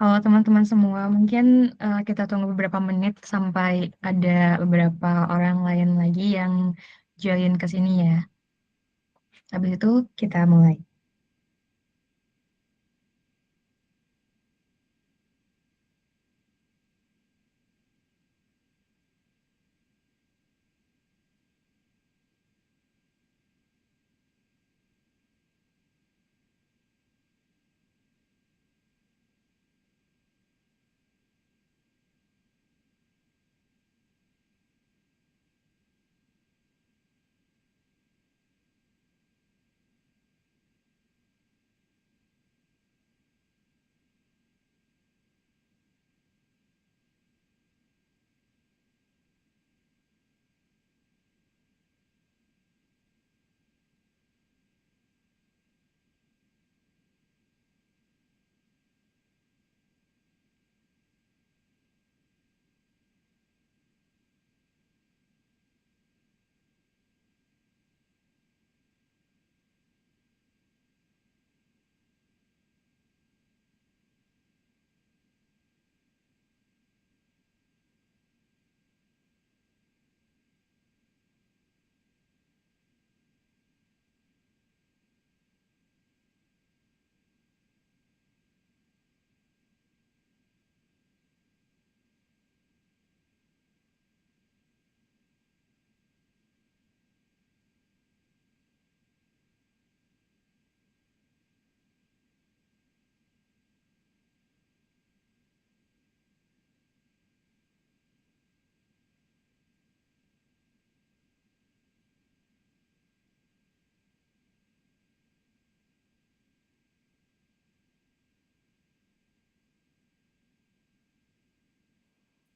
Halo teman-teman semua, mungkin kita tunggu beberapa menit sampai ada beberapa orang lain lagi yang join ke sini ya. Habis itu kita mulai.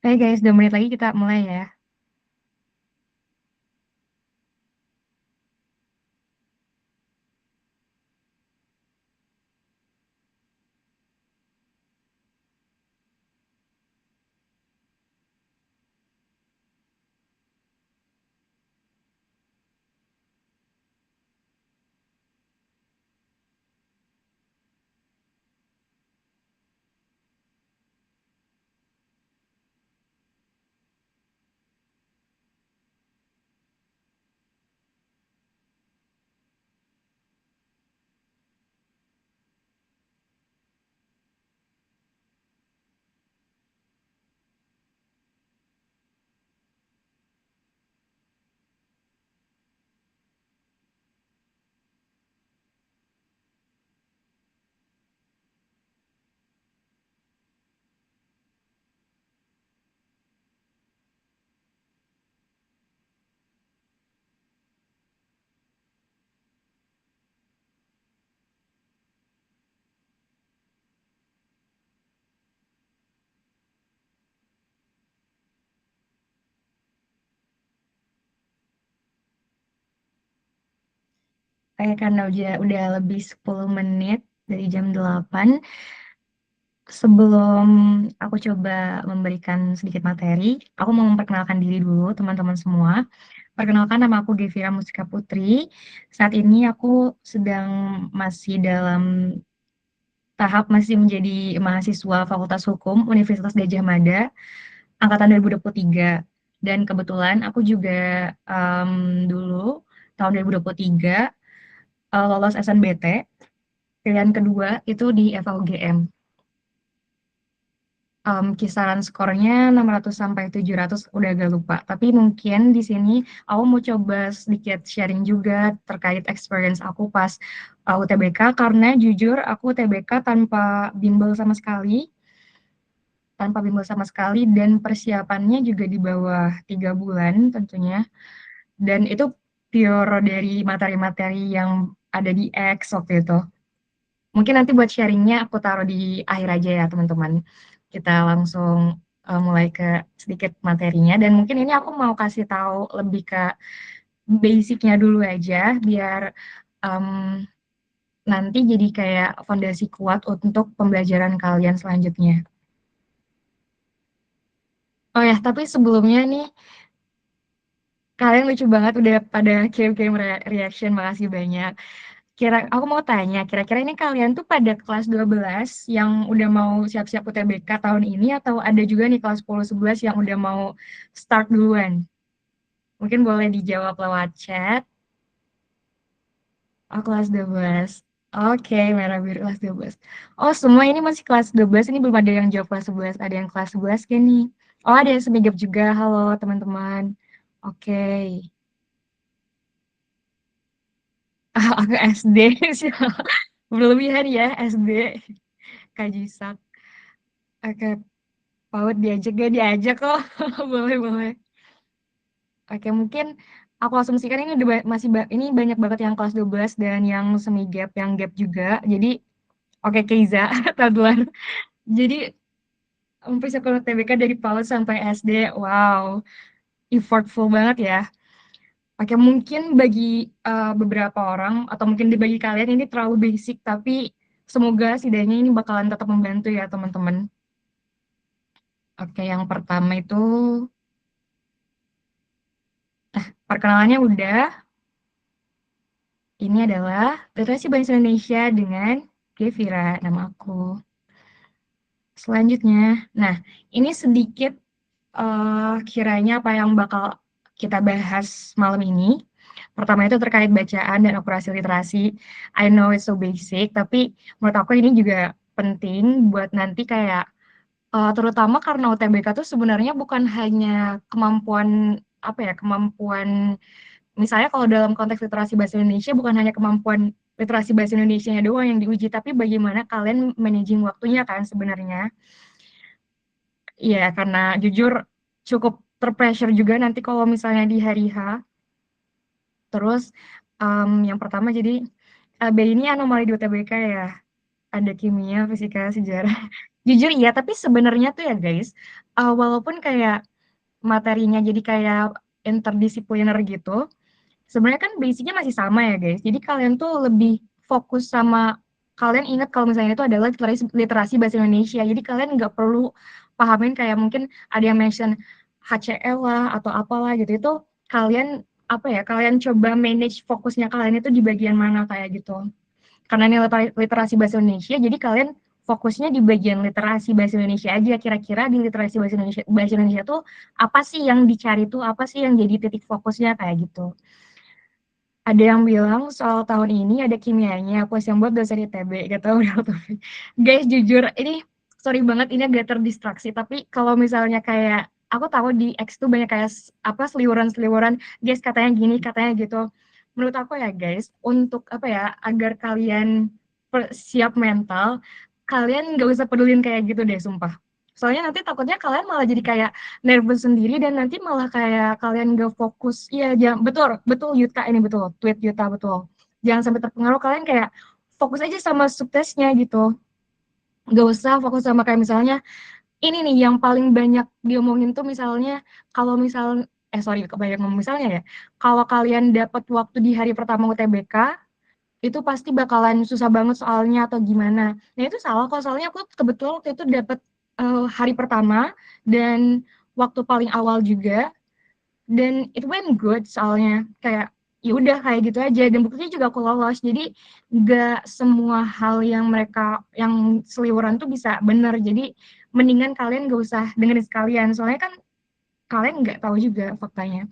Oke guys, 2 menit lagi kita mulai ya. Kayak karena udah lebih 10 menit dari jam 8. Sebelum aku coba memberikan sedikit materi, aku mau memperkenalkan diri dulu teman-teman semua. Perkenalkan, nama aku Devira Mustika Putri. Saat ini aku sedang masih dalam tahap masih menjadi mahasiswa Fakultas Hukum Universitas Gadjah Mada angkatan 2023. Dan kebetulan aku juga dulu tahun 2023 lolos SNBT. Pilihan kedua itu di FAUGM. Kisaran skornya 600 sampai 700, udah agak lupa. Tapi mungkin di sini aku mau coba sedikit sharing juga terkait experience aku pas UTBK, karena jujur aku UTBK tanpa bimbel sama sekali, dan persiapannya juga di bawah 3 bulan tentunya. Dan itu pure dari materi-materi yang ada di X waktu itu. Mungkin nanti buat sharingnya aku taruh di akhir aja ya teman-teman. Kita langsung mulai ke sedikit materinya, dan mungkin ini aku mau kasih tahu lebih ke basicnya dulu aja biar um, nanti jadi kayak fondasi kuat untuk pembelajaran kalian selanjutnya. Oh ya, tapi sebelumnya nih, kalian lucu banget udah pada kirim-kirim reaction, makasih banyak. Aku mau tanya, kira-kira ini kalian tuh pada kelas 12 yang udah mau siap-siap UTBK tahun ini atau ada juga nih kelas 10 11 yang udah mau start duluan? Mungkin boleh dijawab lewat chat. Oh, kelas 12. Oke, merah biru kelas 12. Oh, semua ini masih kelas 12. Ini belum ada yang jawab kelas 11. Ada yang kelas 11 kan nih? Oh, ada yang semigap juga. Halo, teman-teman. Oke. Aku SD sih. Berlebihan ya SD. Kak Jisak. Oke, PAUD diajak gak diajak kok. Boleh, boleh. Oke, mungkin aku asumsikan ini udah masih ini banyak banget yang kelas 12 dan yang semi gap, yang gap juga. Jadi, oke Keiza, Tadlan. Jadi mempersiapkan UTBK dari PAUD sampai SD, wow, effortful banget ya. Oke, mungkin bagi beberapa orang atau mungkin bagi kalian ini terlalu basic, tapi semoga setidaknya ini bakalan tetap membantu ya teman-teman. Oke, yang pertama itu perkenalannya udah. Ini adalah Literasi Bahasa Indonesia dengan Gevira, nama aku. Selanjutnya, nah ini sedikit kiranya apa yang bakal kita bahas malam ini. Pertama itu terkait bacaan dan akurasi literasi. I know it's so basic, tapi menurut aku ini juga penting buat nanti kayak terutama karena UTBK tuh sebenarnya bukan hanya kemampuan apa ya, kemampuan misalnya kalau dalam konteks literasi bahasa Indonesia bukan hanya kemampuan literasi bahasa Indonesianya doang yang diuji, tapi bagaimana kalian managing waktunya kan sebenarnya. Iya, karena jujur cukup terpressure juga nanti kalau misalnya di hari H. Terus yang pertama jadi LB ini anomali di UTBK ya. Ada kimia, fisika, sejarah. Jujur iya, tapi sebenarnya tuh ya guys, walaupun kayak materinya jadi kayak interdisipliner gitu, sebenarnya kan basic-nya masih sama ya guys. Jadi kalian tuh lebih fokus sama kalian ingat kalau misalnya itu adalah literasi bahasa Indonesia. Jadi kalian nggak perlu pahamin kayak mungkin ada yang mention HCL lah atau apalah gitu. Itu kalian apa ya? Kalian coba manage fokusnya kalian itu di bagian mana kayak gitu. Karena ini literasi bahasa Indonesia, jadi kalian fokusnya di bagian literasi bahasa Indonesia aja. Kira-kira di literasi bahasa Indonesia tuh apa sih yang dicari tuh? Apa sih yang jadi titik fokusnya kayak gitu. Ada yang bilang soal tahun ini ada kimianya, aku yang buat dosen ITB, gak tahu udah Taufik. Guys, jujur, ini sorry banget ini agak terdistraksi, tapi kalau misalnya kayak, aku tahu di X tuh banyak kayak apa seliwuran-seliwuran, guys katanya gini, katanya gitu. Menurut aku ya guys, untuk apa ya, agar kalian siap mental, kalian nggak usah pedulin kayak gitu deh, sumpah. Soalnya nanti takutnya kalian malah jadi kayak nervous sendiri dan nanti malah kayak kalian gak fokus. Iya, jangan betul, betul Yuta ini betul, tweet Yuta betul. Jangan sampai terpengaruh kalian kayak fokus aja sama suksesnya gitu. Gak usah fokus sama kayak misalnya ini nih yang paling banyak diomongin tuh misalnya kalau misal sorry kebanyakan ngomong misalnya ya. Kalau kalian dapat waktu di hari pertama UTBK itu pasti bakalan susah banget soalnya atau gimana. Nah itu salah kalau soalnya aku kebetulan waktu itu dapat hari pertama dan waktu paling awal juga dan it went good soalnya kayak ya udah kayak gitu aja dan buktinya juga aku lolos jadi nggak semua hal yang mereka yang seliweran tuh bisa bener jadi mendingan kalian gak usah dengerin sekalian soalnya kan kalian nggak tahu juga faktanya.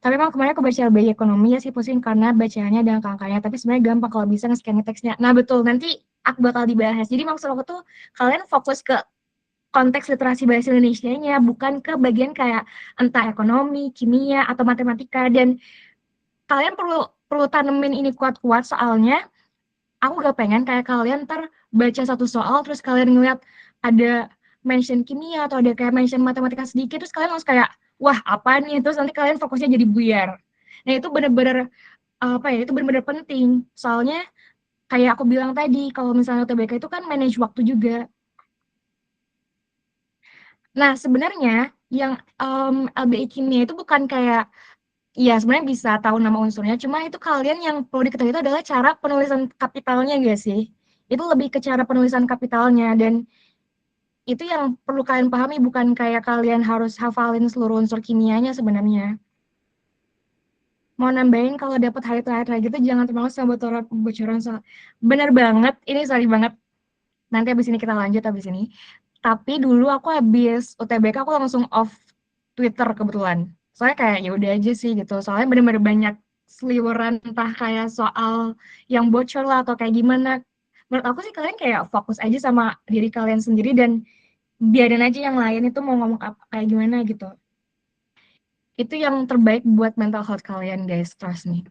Tapi emang kemarin aku baca LBI ekonomi ya sih pusing karena bacaannya dan angka-angkanya, tapi sebenarnya gampang kalau bisa nge-scan teksnya. Nah betul, nanti aku bakal dibahas. Jadi maksud aku tuh kalian fokus ke konteks literasi bahasa Indonesianya, bukan ke bagian kayak entah ekonomi, kimia, atau matematika. Dan kalian perlu perlu tanemin ini kuat-kuat soalnya aku gak pengen kayak kalian ntar baca satu soal terus kalian ngeliat ada mention kimia atau ada kayak mention matematika sedikit terus kalian langsung kayak wah apa nih terus nanti kalian fokusnya jadi buyar. Nah itu bener-bener apa ya itu bener-bener penting soalnya kayak aku bilang tadi kalau misalnya UTBK itu kan manage waktu juga. Nah sebenarnya yang LBI kimia itu bukan kayak iya sebenarnya bisa tahu nama unsurnya cuma itu kalian yang perlu diketahui itu adalah cara penulisan kapitalnya gak sih? Itu lebih ke cara penulisan kapitalnya dan itu yang perlu kalian pahami bukan kayak kalian harus hafalin seluruh unsur kimianya sebenarnya. mau nambahin kalau dapat highlight lagi tuh jangan termakan sama bocoran soal bener banget, ini sorry banget, nanti abis ini kita lanjut abis ini. Tapi dulu aku habis UTBK aku langsung off Twitter kebetulan. Soalnya kayak ya udah aja sih gitu. Soalnya bener-bener banyak seliweran entah kayak soal yang bocor lah atau kayak gimana. Menurut aku sih kalian kayak fokus aja sama diri kalian sendiri dan biarin aja yang lain itu mau ngomong apa kayak gimana gitu. Itu yang terbaik buat mental health kalian guys, trust me.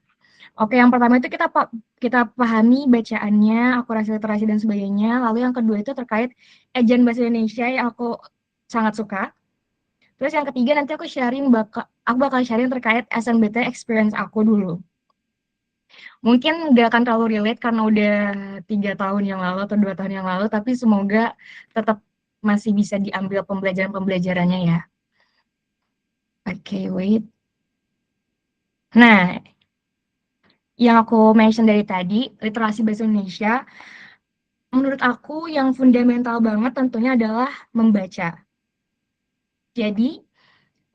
Oke, yang pertama itu kita pahami bacaannya, akurasi literasi dan sebagainya. Lalu yang kedua itu terkait ejaan bahasa Indonesia yang aku sangat suka. Terus yang ketiga nanti aku bakal sharing terkait SNBT experience aku dulu. Mungkin nggak akan terlalu relate karena udah 3 tahun yang lalu atau 2 tahun yang lalu, tapi semoga tetap masih bisa diambil pembelajaran-pembelajarannya ya. Oke, wait. Nah, yang aku mention dari tadi, literasi bahasa Indonesia, menurut aku yang fundamental banget tentunya adalah membaca. Jadi,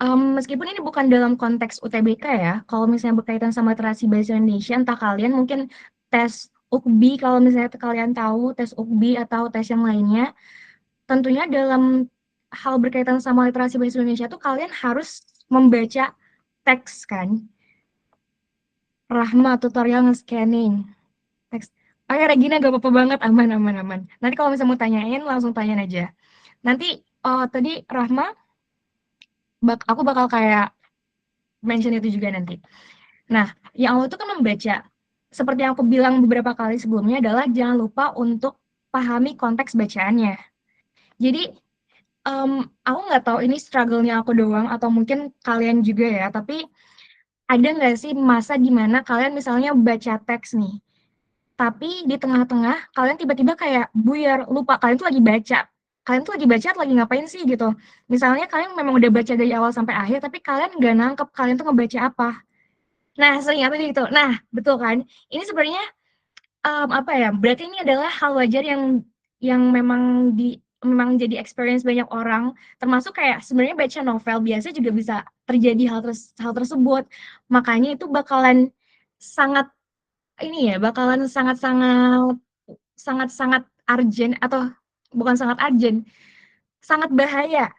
meskipun ini bukan dalam konteks UTBK ya, kalau misalnya berkaitan sama literasi bahasa Indonesia, entah kalian mungkin tes UKBI, kalau misalnya kalian tahu tes UKBI atau tes yang lainnya, tentunya dalam hal berkaitan sama literasi bahasa Indonesia tuh kalian harus membaca teks kan. Rahma tutorial nge-scanning teks. Oke Regina gak apa-apa banget, aman aman aman. Nanti kalau misalnya mau tanyain langsung tanyain aja. Nanti tadi Rahma aku bakal kayak mention itu juga nanti. Nah, yang awal itu kan membaca. Seperti yang aku bilang beberapa kali sebelumnya adalah jangan lupa untuk pahami konteks bacaannya. Jadi, aku nggak tahu ini struggle-nya aku doang atau mungkin kalian juga ya, tapi ada nggak sih masa di mana kalian misalnya baca teks nih, tapi di tengah-tengah kalian tiba-tiba kayak buyar, lupa kalian tuh lagi baca. Kalian tuh lagi baca, lagi ngapain sih gitu. Misalnya kalian memang udah baca dari awal sampai akhir, tapi kalian nggak nangkep kalian tuh ngebaca apa. Nah, sering apa gitu. Nah, betul kan? Ini sebenarnya apa ya? Berarti ini adalah hal wajar yang memang jadi experience banyak orang, termasuk kayak sebenarnya baca novel biasa juga bisa terjadi hal tersebut. Makanya itu bakalan sangat ini ya, bakalan sangat-sangat sangat-sangat urgent atau bukan sangat urgent, sangat bahaya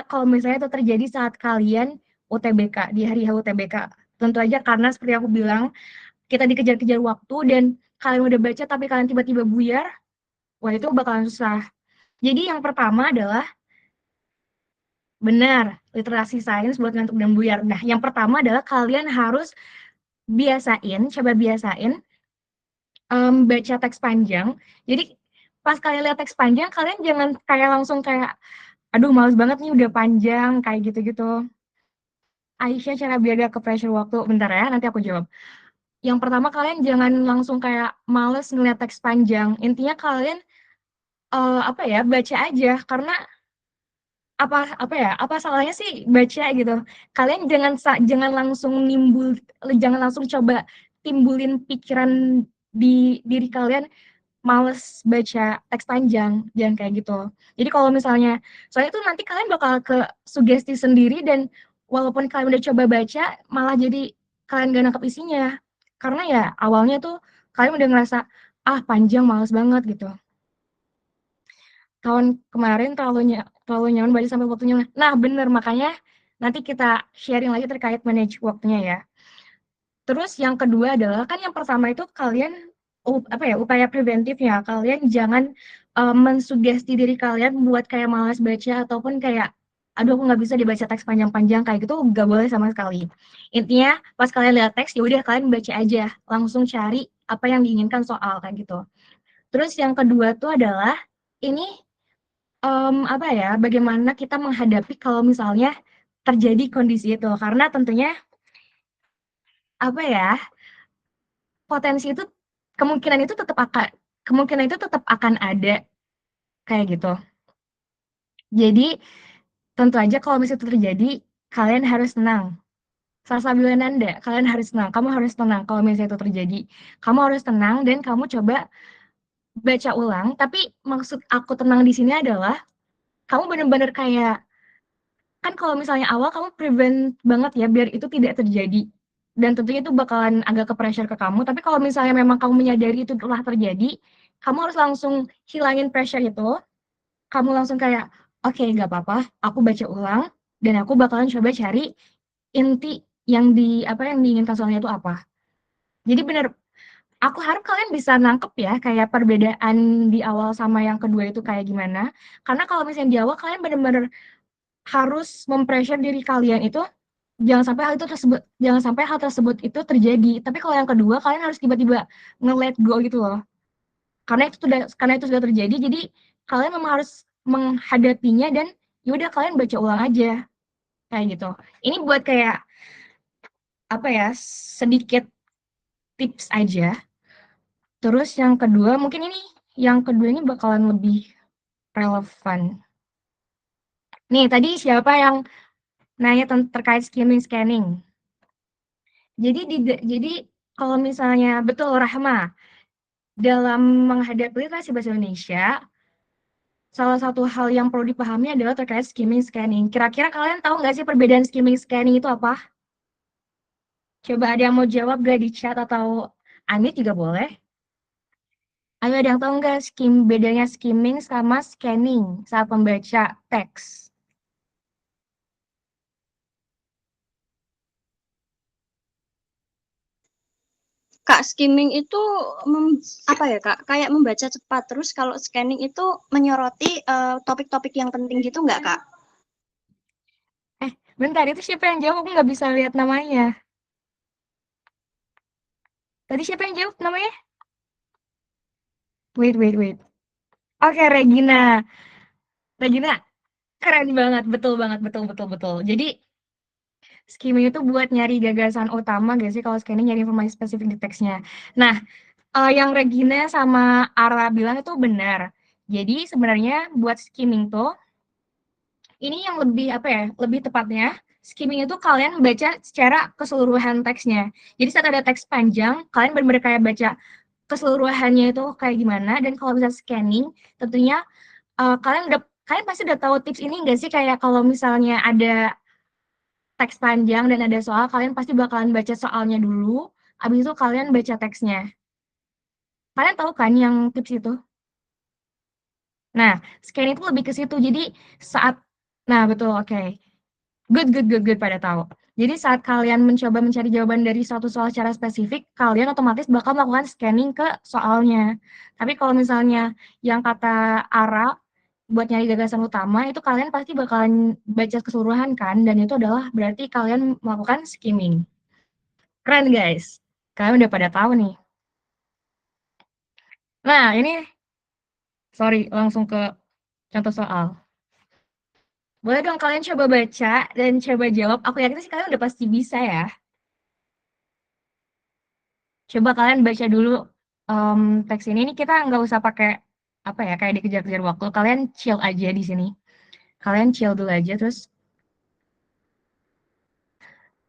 kalau misalnya itu terjadi saat kalian UTBK, di hari H UTBK. Tentu aja karena seperti aku bilang, kita dikejar-kejar waktu dan kalian udah baca tapi kalian tiba-tiba buyar, wah itu bakalan susah. Jadi yang pertama adalah benar, literasi sains buat ngantuk dan buyar. Nah, yang pertama adalah kalian harus coba biasain baca teks panjang. Jadi pas kalian lihat teks panjang, kalian jangan kayak langsung kayak, aduh males banget nih udah panjang, kayak gitu-gitu. Aisyah cara biar gak ke pressure waktu, bentar ya, nanti aku jawab. Yang pertama kalian jangan langsung kayak males ngeliat teks panjang. Intinya kalian apa ya, baca aja karena apa salahnya sih baca gitu. Kalian jangan langsung jangan langsung coba timbulin pikiran di diri kalian males baca teks panjang, jangan kayak gitu. Jadi kalau misalnya soalnya tuh nanti kalian bakal ke sugesti sendiri dan walaupun kalian udah coba baca, malah jadi kalian gak nangkep isinya. Karena ya awalnya tuh kalian udah ngerasa, ah panjang males banget gitu. Tahun kemarin terlalu nyaman baca sampai waktunya. Nah bener, makanya nanti kita sharing lagi terkait manage waktunya ya. Terus yang kedua adalah kan yang pertama itu kalian upaya preventifnya kalian jangan mensugesti diri kalian buat kayak malas baca ataupun kayak aduh aku nggak bisa dibaca teks panjang-panjang kayak gitu nggak boleh sama sekali. Intinya pas kalian lihat teks ya udah kalian baca aja langsung cari apa yang diinginkan soal kayak gitu. Terus yang kedua tuh adalah ini apa ya bagaimana kita menghadapi kalau misalnya terjadi kondisi itu karena tentunya apa ya potensi itu kemungkinan itu tetap akan ada kayak gitu. Jadi tentu aja kalau misalnya itu terjadi kalian harus tenang. Salsabilananda, kalian harus tenang. Kamu harus tenang kalau misalnya itu terjadi. Kamu harus tenang dan kamu coba baca ulang. Tapi maksud aku tenang di sini adalah kamu benar-benar kayak kan kalau misalnya awal kamu prevent banget ya biar itu tidak terjadi. dan tentunya itu bakalan agak ke-pressure ke kamu, tapi kalau misalnya memang kamu menyadari itu telah terjadi, kamu harus langsung hilangin pressure itu, kamu langsung kayak, "Oke, nggak apa-apa, aku baca ulang dan aku bakalan coba cari inti yang yang diinginkan soalnya itu apa." Jadi bener, aku harap kalian bisa nangkep ya, kayak perbedaan di awal sama yang kedua itu kayak gimana, karena kalau misalnya di awal kalian bener-bener harus diri kalian itu, jangan sampai hal tersebut itu terjadi. Tapi kalau yang kedua, kalian harus tiba-tiba nge-let go gitu loh. Karena itu sudah terjadi, jadi kalian memang harus menghadapinya dan ya udah kalian baca ulang aja, kayak gitu. Ini buat kayak, apa ya, sedikit tips aja. Terus yang kedua ini bakalan lebih relevan. Nih, tadi siapa yang nanya terkait skimming scanning? Jadi kalau misalnya betul Rahma, dalam menghadapi literasi bahasa Indonesia, salah satu hal yang perlu dipahami adalah terkait skimming scanning. Kira-kira kalian tahu nggak sih perbedaan skimming scanning itu apa? Coba ada yang mau jawab gak di chat atau Amit juga boleh. Ayo ada yang tahu nggak bedanya skimming sama scanning saat membaca teks? Kak, skimming itu apa ya Kak? Kayak membaca cepat. Terus kalau scanning itu menyoroti topik-topik yang penting gitu nggak Kak? Bentar, itu siapa yang jawab? Aku nggak bisa lihat namanya. Tadi siapa yang jawab namanya? Wait, wait, wait. Oke, Regina. Regina, keren banget. Betul banget, betul, betul, betul. Jadi, skimming itu buat nyari gagasan utama gak sih kalau scanning nyari informasi spesifik di teksnya. Nah, yang Regina sama Ara bilang itu benar. Jadi sebenarnya buat skimming tuh, ini yang lebih lebih tepatnya, skimming itu kalian baca secara keseluruhan teksnya. Jadi saat ada teks panjang, kalian benar-benar kayak baca keseluruhannya itu kayak gimana, dan kalau bisa scanning, tentunya kalian pasti udah tahu tips ini nggak sih, kayak kalau misalnya ada teks panjang dan ada soal, kalian pasti bakalan baca soalnya dulu, habis itu kalian baca teksnya. Kalian tahu kan yang tips itu? Nah, scan itu lebih ke situ. Jadi saat nah betul, oke. Okay. Good, good, good, good, pada tahu. Jadi saat kalian mencoba mencari jawaban dari suatu soal secara spesifik, kalian otomatis bakal melakukan scanning ke soalnya. Tapi kalau misalnya yang kata Ara, buat nyari gagasan utama, itu kalian pasti bakalan baca keseluruhan kan, dan itu adalah berarti kalian melakukan skimming. Keren guys. Kalian udah pada tahu nih. Nah, ini sorry, langsung ke contoh soal. Boleh dong kalian coba baca dan coba jawab. Aku yakin sih kalian udah pasti bisa ya. Coba kalian baca dulu teks ini. Ini kita nggak usah pakai kayak dikejar-kejar waktu. Kalian chill aja di sini. Kalian chill dulu aja, terus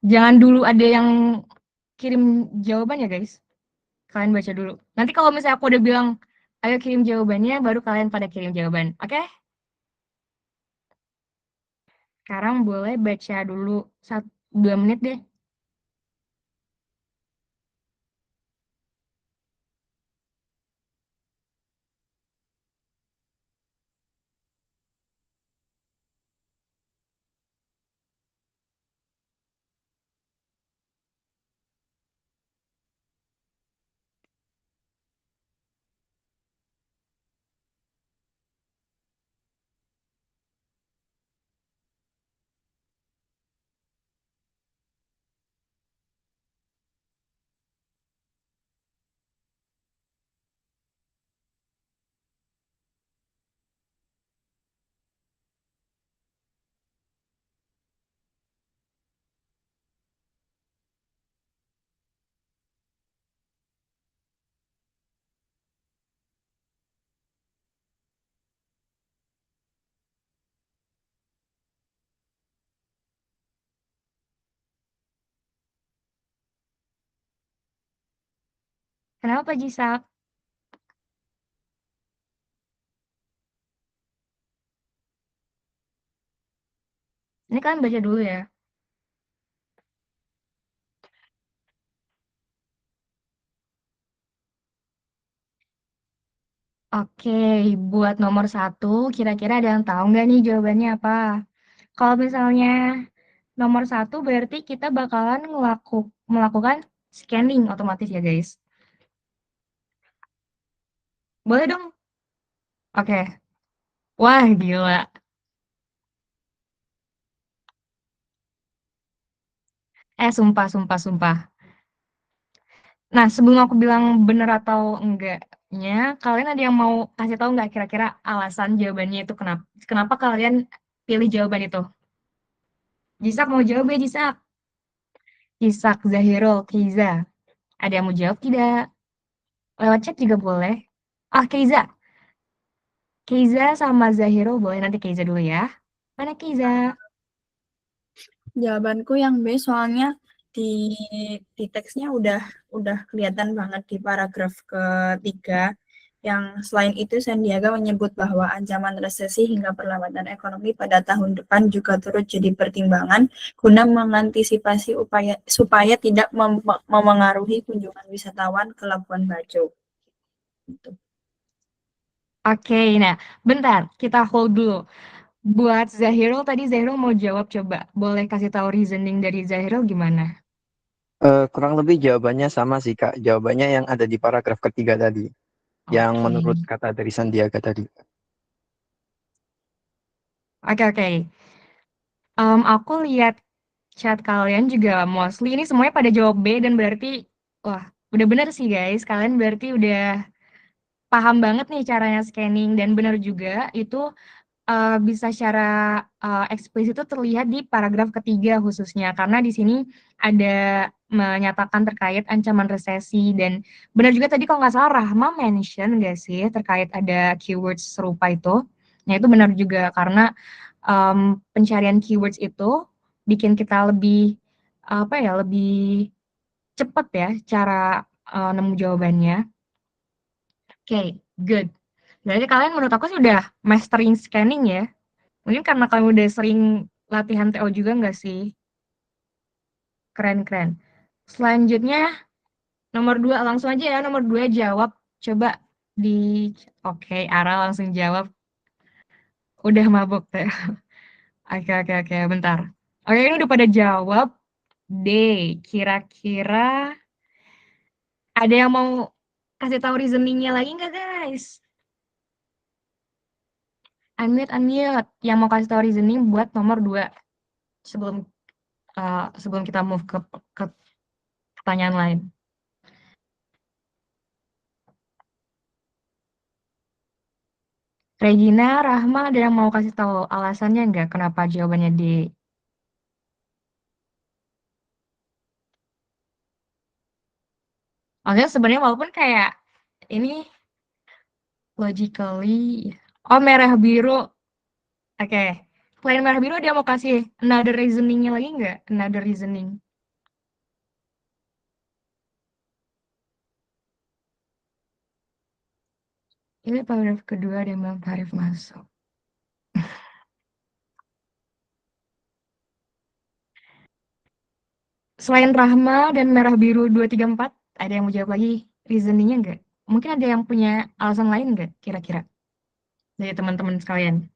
jangan dulu ada yang kirim jawaban ya guys. Kalian baca dulu. Nanti kalau misalnya aku udah bilang, ayo kirim jawabannya, baru kalian pada kirim jawaban. Oke? Sekarang boleh baca dulu 2 menit deh. Kenapa Jisak? Ini kalian baca dulu ya. Oke, buat nomor satu, kira-kira ada yang tahu nggak nih jawabannya apa? Kalau misalnya nomor satu berarti kita bakalan melakukan scanning otomatis ya guys. Boleh dong? Oke. Wah, gila. Sumpah, sumpah, sumpah. Nah, sebelum aku bilang bener atau enggaknya, kalian ada yang mau kasih tahu nggak kira-kira alasan jawabannya itu kenapa? Kenapa kalian pilih jawaban itu? Jisak mau jawab ya, Jisak? Jisak, Zahirul, Keiza. Ada yang mau jawab tidak? Lewat chat juga boleh. Ah, Keiza. Keiza sama Zahirul boleh nanti Keiza dulu ya. Mana Keiza? Jawabanku yang B soalnya di teksnya udah kelihatan banget di paragraf ketiga. Yang selain itu Sandiaga menyebut bahwa ancaman resesi hingga perlambatan ekonomi pada tahun depan juga turut jadi pertimbangan guna mengantisipasi upaya supaya tidak memengaruhi kunjungan wisatawan ke Labuan Bajo. Gitu. Oke, nah bentar, kita hold dulu. Buat Zahirul tadi Zahirul mau jawab coba. Boleh kasih tahu reasoning dari Zahirul gimana? Kurang lebih jawabannya sama sih Kak. Jawabannya yang ada di paragraf ketiga tadi. Yang Oke. menurut kata dari Sandiaga tadi. Oke, oke. Aku lihat chat kalian juga mostly ini semuanya pada jawab B dan berarti wah, udah bener sih guys. Kalian berarti udah paham banget nih caranya scanning dan bener juga itu bisa secara eksplisit itu terlihat di paragraf ketiga khususnya karena di sini ada menyatakan terkait ancaman resesi dan benar juga tadi kalau nggak salah Rahma mention nggak sih terkait ada keywords serupa itu. Nah itu benar juga karena pencarian keywords itu bikin kita lebih apa ya lebih cepat ya cara nemu jawabannya. Oke, good. Berarti kalian menurut aku sih udah mastering scanning ya. Mungkin karena kamu udah sering latihan TO juga nggak sih? Keren-keren. Selanjutnya, nomor 2 langsung aja ya, nomor 2 jawab. Coba di oke, Ara langsung jawab. Udah mabuk teh. Oke, oke, oke, bentar. Oke, ini udah pada jawab. D, kira-kira ada yang mau kasih tahu reasoningnya lagi nggak guys? Unmute, unmute. Yang mau kasih tahu reasoning buat nomor 2 sebelum sebelum kita move ke pertanyaan lain. Regina, Rahma, ada yang mau kasih tahu alasannya nggak kenapa jawabannya D? Maksudnya sebenarnya walaupun kayak ini logically, oh merah biru, oke. Selain merah biru ada yang mau kasih another reasoningnya lagi nggak? Another reasoning. Ini paragraf kedua ada yang bilang tarif masuk. Selain Rahma dan merah biru 234, ada yang mau jawab lagi reasoningnya nggak? Mungkin ada yang punya alasan lain nggak kira-kira dari teman-teman sekalian?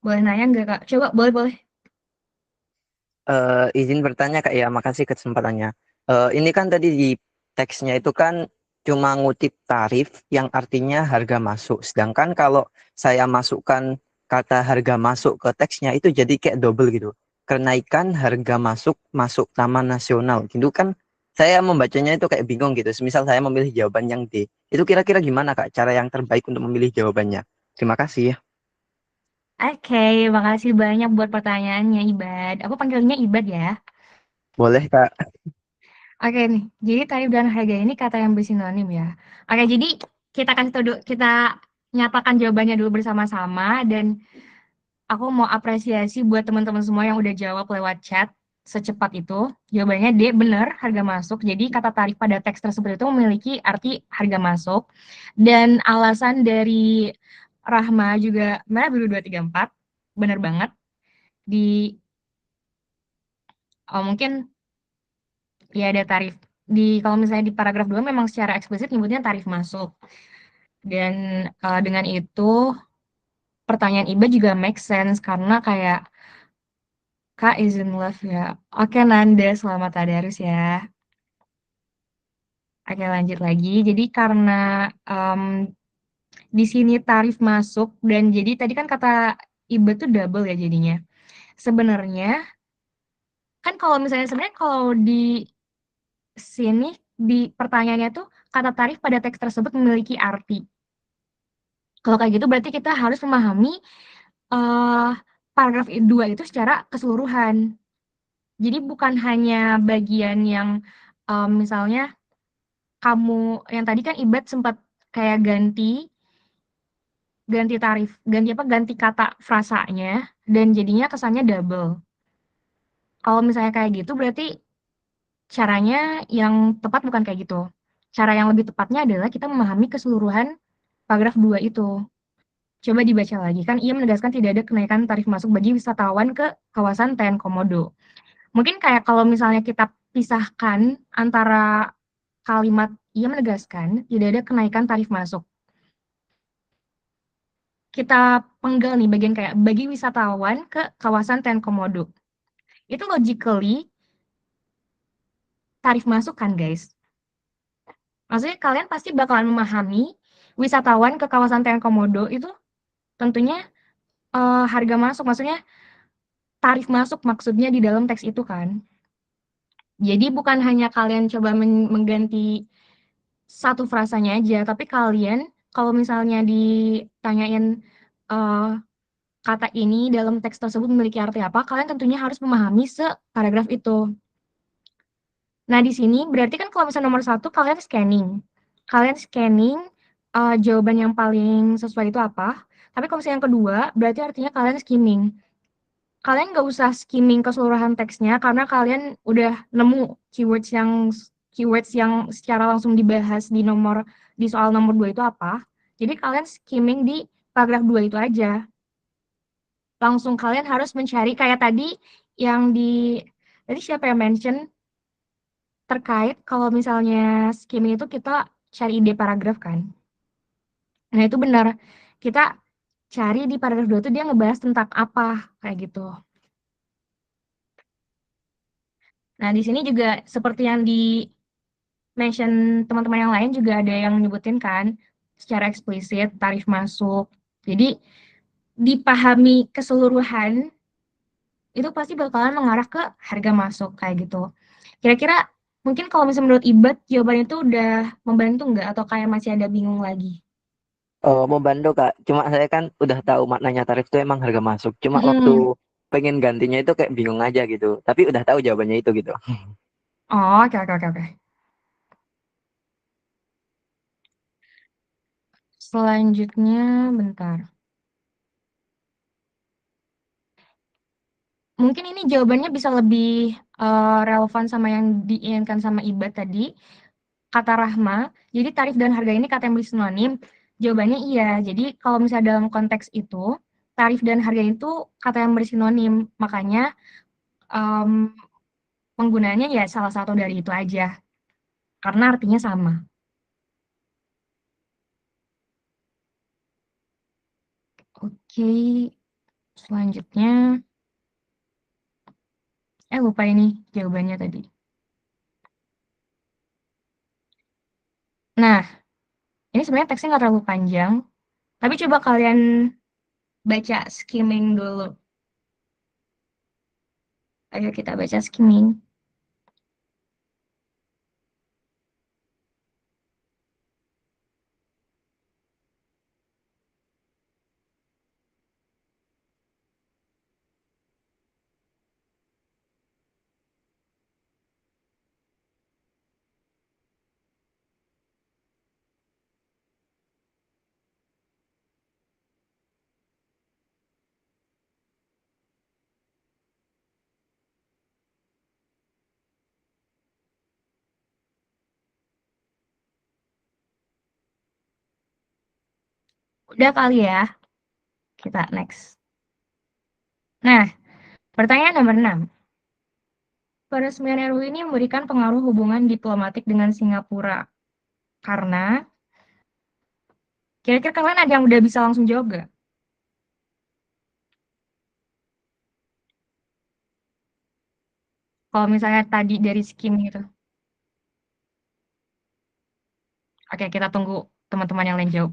Boleh nanya nggak Kak? Coba boleh boleh. Izin bertanya Kak ya, makasih kesempatannya. Ini kan tadi di teksnya itu kan cuma ngutip tarif yang artinya harga masuk. Sedangkan kalau saya masukkan kata harga masuk ke teksnya itu jadi kayak double gitu. Kenaikan harga masuk masuk Taman Nasional. Gitu kan saya membacanya itu kayak bingung gitu. Semisal saya memilih jawaban yang D. Itu kira-kira gimana Kak cara yang terbaik untuk memilih jawabannya? Terima kasih. Oke, makasih banyak buat pertanyaannya, Ibad. Aku panggilnya Ibad ya. Boleh Kak. Oke nih, jadi tarif dan harga ini kata yang bersinonim ya. Oke, jadi kita kasih tahu kita nyatakan jawabannya dulu bersama-sama dan aku mau apresiasi buat teman-teman semua yang udah jawab lewat chat secepat itu. Jawabannya D, benar, harga masuk. Jadi kata tarif pada teks tersebut itu memiliki arti harga masuk. Dan alasan dari Rahma juga merah biru 234, benar banget. Di mungkin ya ada tarif. Kalau misalnya di paragraf 2 memang secara eksplisit nyebutnya tarif masuk. Dan dengan itu pertanyaan Iba juga make sense karena kayak Kak is in love ya. Oke Nanda, selamat tadarus ya. Oke lanjut lagi. Jadi karena di sini tarif masuk dan jadi tadi kan kata Iba tuh double ya jadinya. Sebenarnya kan sebenarnya kalau di sini di pertanyaannya tuh kata tarif pada teks tersebut memiliki arti. Kalau kayak gitu berarti kita harus memahami paragraf 2 itu secara keseluruhan. Jadi bukan hanya bagian yang misalnya kamu yang tadi kan Ibad sempat kayak ganti tarif, ganti kata frasanya dan jadinya kesannya double. Kalau misalnya kayak gitu berarti caranya yang tepat bukan kayak gitu. Cara yang lebih tepatnya adalah kita memahami keseluruhan paragraf 2 itu. Coba dibaca lagi, kan ia menegaskan tidak ada kenaikan tarif masuk bagi wisatawan ke kawasan Ten Komodo. Mungkin kayak kalau misalnya kita pisahkan antara kalimat ia menegaskan tidak ada kenaikan tarif masuk. Kita penggal nih bagian kayak bagi wisatawan ke kawasan Ten Komodo. Itu logically tarif masuk kan guys? Maksudnya kalian pasti bakalan memahami wisatawan ke kawasan Ten Komodo itu tentunya harga masuk, maksudnya tarif masuk maksudnya di dalam teks itu kan. Jadi bukan hanya kalian coba mengganti satu frasanya aja, tapi kalian kalau misalnya ditanyain kata ini dalam teks tersebut memiliki arti apa, kalian tentunya harus memahami separagraf itu. Nah, di sini berarti kan kalau misalnya nomor 1 kalian scanning. Kalian scanning jawaban yang paling sesuai itu apa. Tapi kalau misalnya yang kedua, berarti artinya kalian skimming. Kalian nggak usah skimming keseluruhan teksnya karena kalian udah nemu keywords yang secara langsung dibahas di soal nomor 2 itu apa. Jadi kalian skimming di paragraf 2 itu aja. Langsung kalian harus mencari kayak tadi yang tadi siapa yang mention terkait kalau misalnya skimming itu kita cari ide paragraf kan. Nah, itu benar. Kita cari di paragraf 2 itu dia ngebahas tentang apa, kayak gitu. Nah, di sini juga seperti yang mention teman-teman yang lain juga ada yang nyebutin kan secara eksplisit tarif masuk. Jadi dipahami keseluruhan itu pasti bakalan mengarah ke harga masuk kayak gitu. Kira-kira mungkin kalau misalnya menurut Ibad jawabannya itu udah membantu nggak atau kayak masih ada bingung lagi? Membantu Kak. Cuma saya kan udah tahu maknanya tarif itu emang harga masuk. Cuma waktu Mm-mm. pengen gantinya itu kayak bingung aja gitu. Tapi udah tahu jawabannya itu gitu. Oh, oke oke oke oke. Selanjutnya bentar. Mungkin ini jawabannya bisa lebih relevan sama yang diinginkan sama Ibad tadi. Kata Rahma, jadi tarif dan harga ini kata yang bersinonim. Jawabannya iya. Jadi kalau misalnya dalam konteks itu, tarif dan harga itu kata yang bersinonim. Makanya em, penggunaannya ya salah satu dari itu aja. Karena artinya sama. Oke, selanjutnya. Lupa ini jawabannya tadi. Nah, ini sebenarnya teksnya nggak terlalu panjang. Tapi coba kalian baca skimming dulu. Ayo kita baca skimming. Udah kali ya, kita next. Nah, pertanyaan nomor 6. peresmian RU ini memberikan pengaruh hubungan diplomatik dengan Singapura. Karena, kira-kira kalian ada yang udah bisa langsung jawab gak? Kalau misalnya tadi dari skim gitu. Oke, kita tunggu teman-teman yang lain jawab.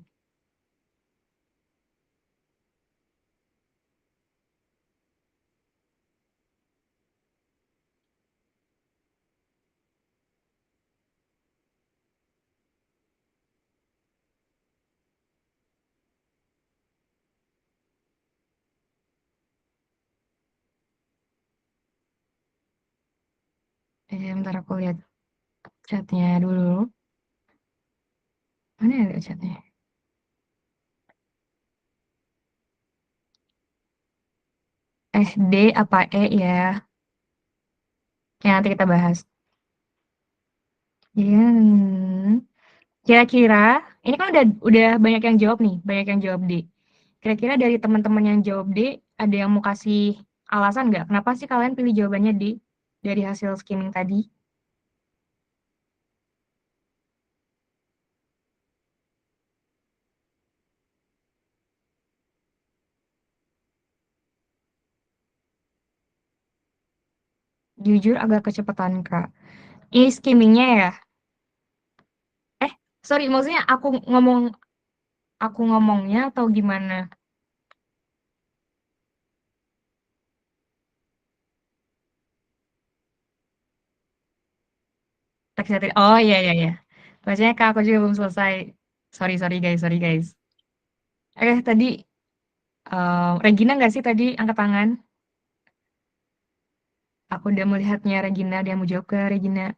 Bentar aku lihat chatnya dulu. Mana ya chatnya? D apa E ya? Ya, nanti kita bahas. Ya, kira-kira, ini kan udah banyak yang jawab nih, banyak yang jawab D. Kira-kira dari teman-teman yang jawab D, ada yang mau kasih alasan nggak? Kenapa sih kalian pilih jawabannya D dari hasil skimming tadi? Jujur agak kecepatan, Kak. Ini skimmingnya ya? Eh, sorry, maksudnya aku ngomongnya atau gimana? Teksnya tadi. Oh iya iya iya. Bacanya Kak, aku juga belum selesai. Sorry guys. Tadi Regina nggak sih tadi angkat tangan? Aku udah melihatnya Regina, dia mau jawab ke Regina.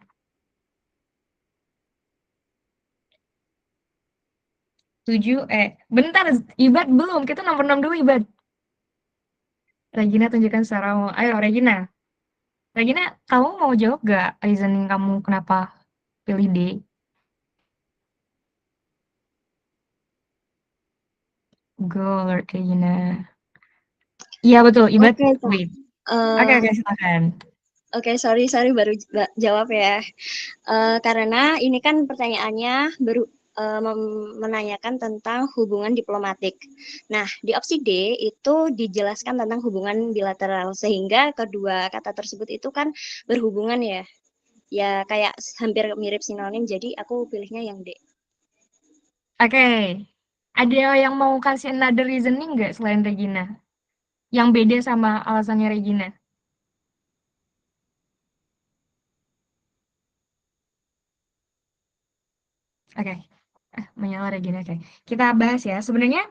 Tujuh, bentar, Ibad belum, kita nomor 6 dulu Ibad. Regina tunjukkan secara, ayo Regina. Regina, kamu mau jawab gak reasoning kamu kenapa pilih D? Go, Lord Regina. Iya betul, Ibad, Oke, Kak. wait. Oke, silakan. Oke, sorry baru jawab ya. Karena ini kan pertanyaannya menanyakan tentang hubungan diplomatik. Nah, di opsi D itu dijelaskan tentang hubungan bilateral, sehingga kedua kata tersebut itu kan berhubungan ya. Ya kayak hampir mirip sinonim, jadi aku pilihnya yang D. Oke, ada yang mau kasih another reasoning nggak selain Regina? Yang beda sama alasannya Regina? Oke, menyala Regina, oke. Kita bahas ya, sebenarnya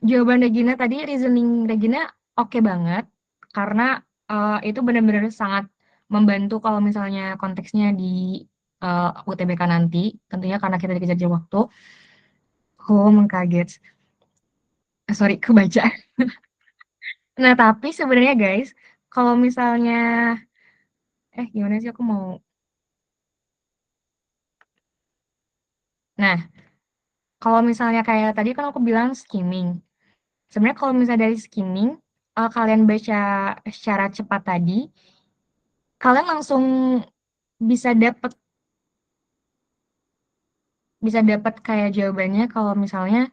jawaban Regina tadi, reasoning Regina oke banget, karena itu benar-benar sangat membantu kalau misalnya konteksnya di UTBK nanti, tentunya karena kita dikejar jam waktu. Oh, mengkaget. Sorry, kebaca. Nah, tapi sebenarnya guys, kalau misalnya, gimana sih aku mau, nah, kalau misalnya kayak tadi kan aku bilang skimming. Sebenarnya kalau misalnya dari skimming, kalian baca secara cepat tadi, kalian langsung bisa dapat kayak jawabannya kalau misalnya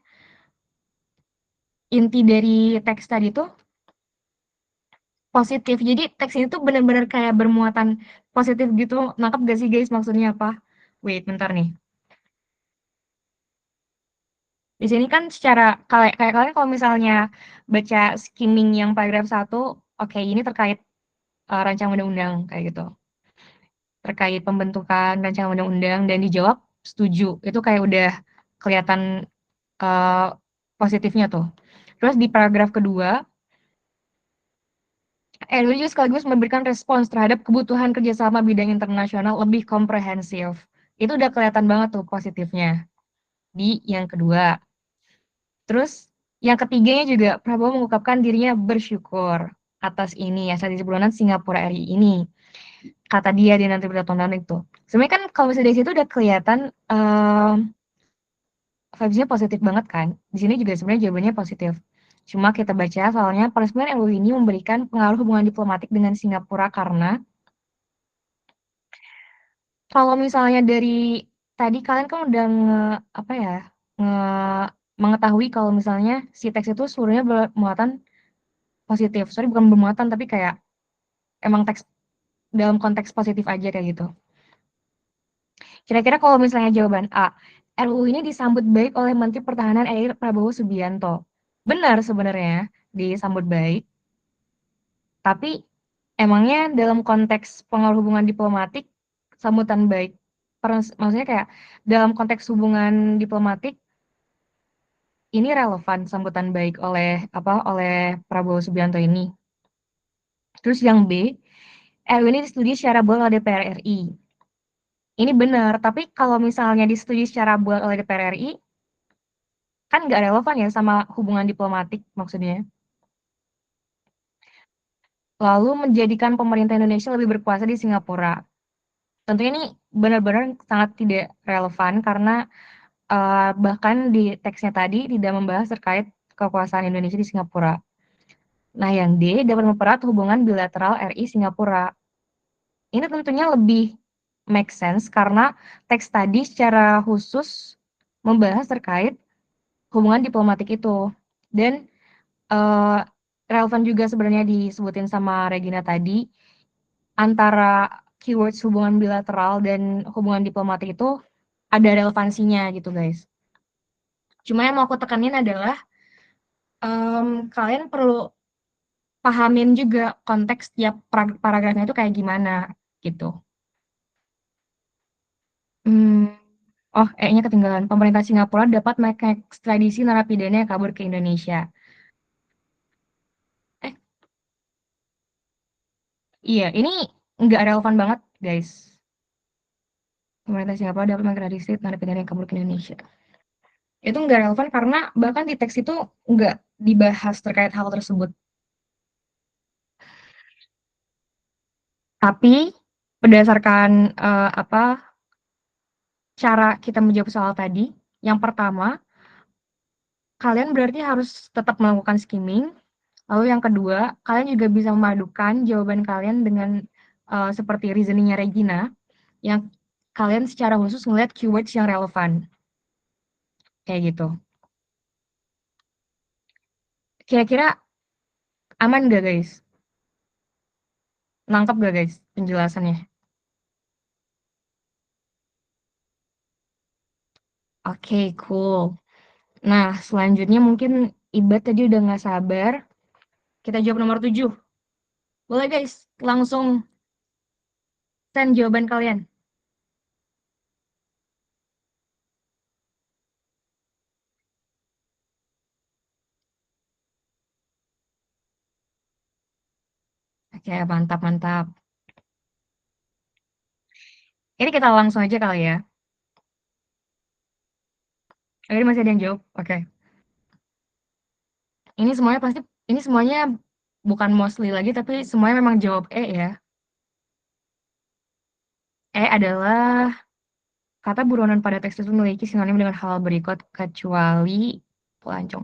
inti dari teks tadi tuh positif. Jadi teks ini tuh benar-benar kayak bermuatan positif gitu. Nangkep gak sih guys maksudnya apa? Wait, bentar nih. Di sini kan secara kayak kalian kalau misalnya baca skimming yang paragraf 1, oke, ini terkait rancangan undang-undang kayak gitu. Terkait pembentukan rancangan undang-undang dan dijawab setuju. Itu kayak udah kelihatan positifnya tuh. Terus di paragraf kedua, LUU sekaligus memberikan respons terhadap kebutuhan kerjasama bidang internasional lebih komprehensif. Itu udah kelihatan banget tuh positifnya di yang kedua. Terus yang ketiganya juga Prabowo mengungkapkan dirinya bersyukur atas ini ya saat bulan Singapura RI ini. Kata dia di nanti bertonton itu. Sebenarnya kan kalau misalnya dari situ udah kelihatan vibes-nya positif banget kan. Di sini juga sebenarnya jawabannya positif. Cuma kita baca soalnya peresmian RUU ini memberikan pengaruh hubungan diplomatik dengan Singapura karena Kalau misalnya dari tadi kalian kan udah apa ya, nge mengetahui kalau misalnya si teks itu seluruhnya bermuatan positif. Sorry bukan bermuatan, tapi kayak emang teks dalam konteks positif aja kayak gitu. Kira-kira kalau misalnya jawaban A, RUU ini disambut baik oleh Menteri Pertahanan RI Prabowo Subianto. Benar sebenarnya disambut baik, tapi emangnya dalam konteks pengaruh hubungan diplomatik sambutan baik maksudnya kayak dalam konteks hubungan diplomatik ini relevan sambutan baik oleh Prabowo Subianto ini. Terus yang B, RUU ini disetujui secara bulat oleh DPR RI. Ini benar, tapi kalau misalnya disetujui secara bulat oleh DPR RI, kan nggak relevan ya sama hubungan diplomatik maksudnya. Lalu menjadikan pemerintah Indonesia lebih berkuasa di Singapura. Tentunya ini benar-benar sangat tidak relevan karena bahkan di teksnya tadi tidak membahas terkait kekuasaan Indonesia di Singapura. Nah, yang D dapat mempererat hubungan bilateral RI Singapura. Ini tentunya lebih make sense karena teks tadi secara khusus membahas terkait hubungan diplomatik itu. Dan uh, relevan juga sebenarnya disebutin sama Regina tadi, antara keywords hubungan bilateral dan hubungan diplomatik itu ada relevansinya gitu guys. Cuma yang mau aku tekanin adalah kalian perlu pahamin juga konteks tiap paragrafnya itu kayak gimana gitu. Hmm, oh, nya ketinggalan. Pemerintah Singapura dapat mengekstradisi narapidana yang kabur ke Indonesia. Eh, iya, ini nggak relevan banget, guys. Pemerintah Singapura dapat mengekstradisi narapidana yang kabur ke Indonesia. Itu nggak relevan karena bahkan di teks itu nggak dibahas terkait hal tersebut. Tapi berdasarkan cara kita menjawab soal tadi, yang pertama kalian berarti harus tetap melakukan skimming. Lalu yang kedua, kalian juga bisa memadukan jawaban kalian dengan seperti reasoningnya Regina, yang kalian secara khusus melihat keywords yang relevan. Kayak gitu. Kira-kira aman gak guys? Nangkep gak guys penjelasannya? Oke, cool. Nah, selanjutnya mungkin Ibad tadi udah nggak sabar. Kita jawab nomor 7. Boleh guys, langsung send jawaban kalian. Oke, mantap, mantap. Ini kita langsung aja kali ya. Ini masih ada yang jawab? Oke. Ini semuanya bukan mostly lagi, tapi semuanya memang jawab E ya. E adalah kata buronan pada teks itu memiliki sinonim dengan hal berikut kecuali pelancong.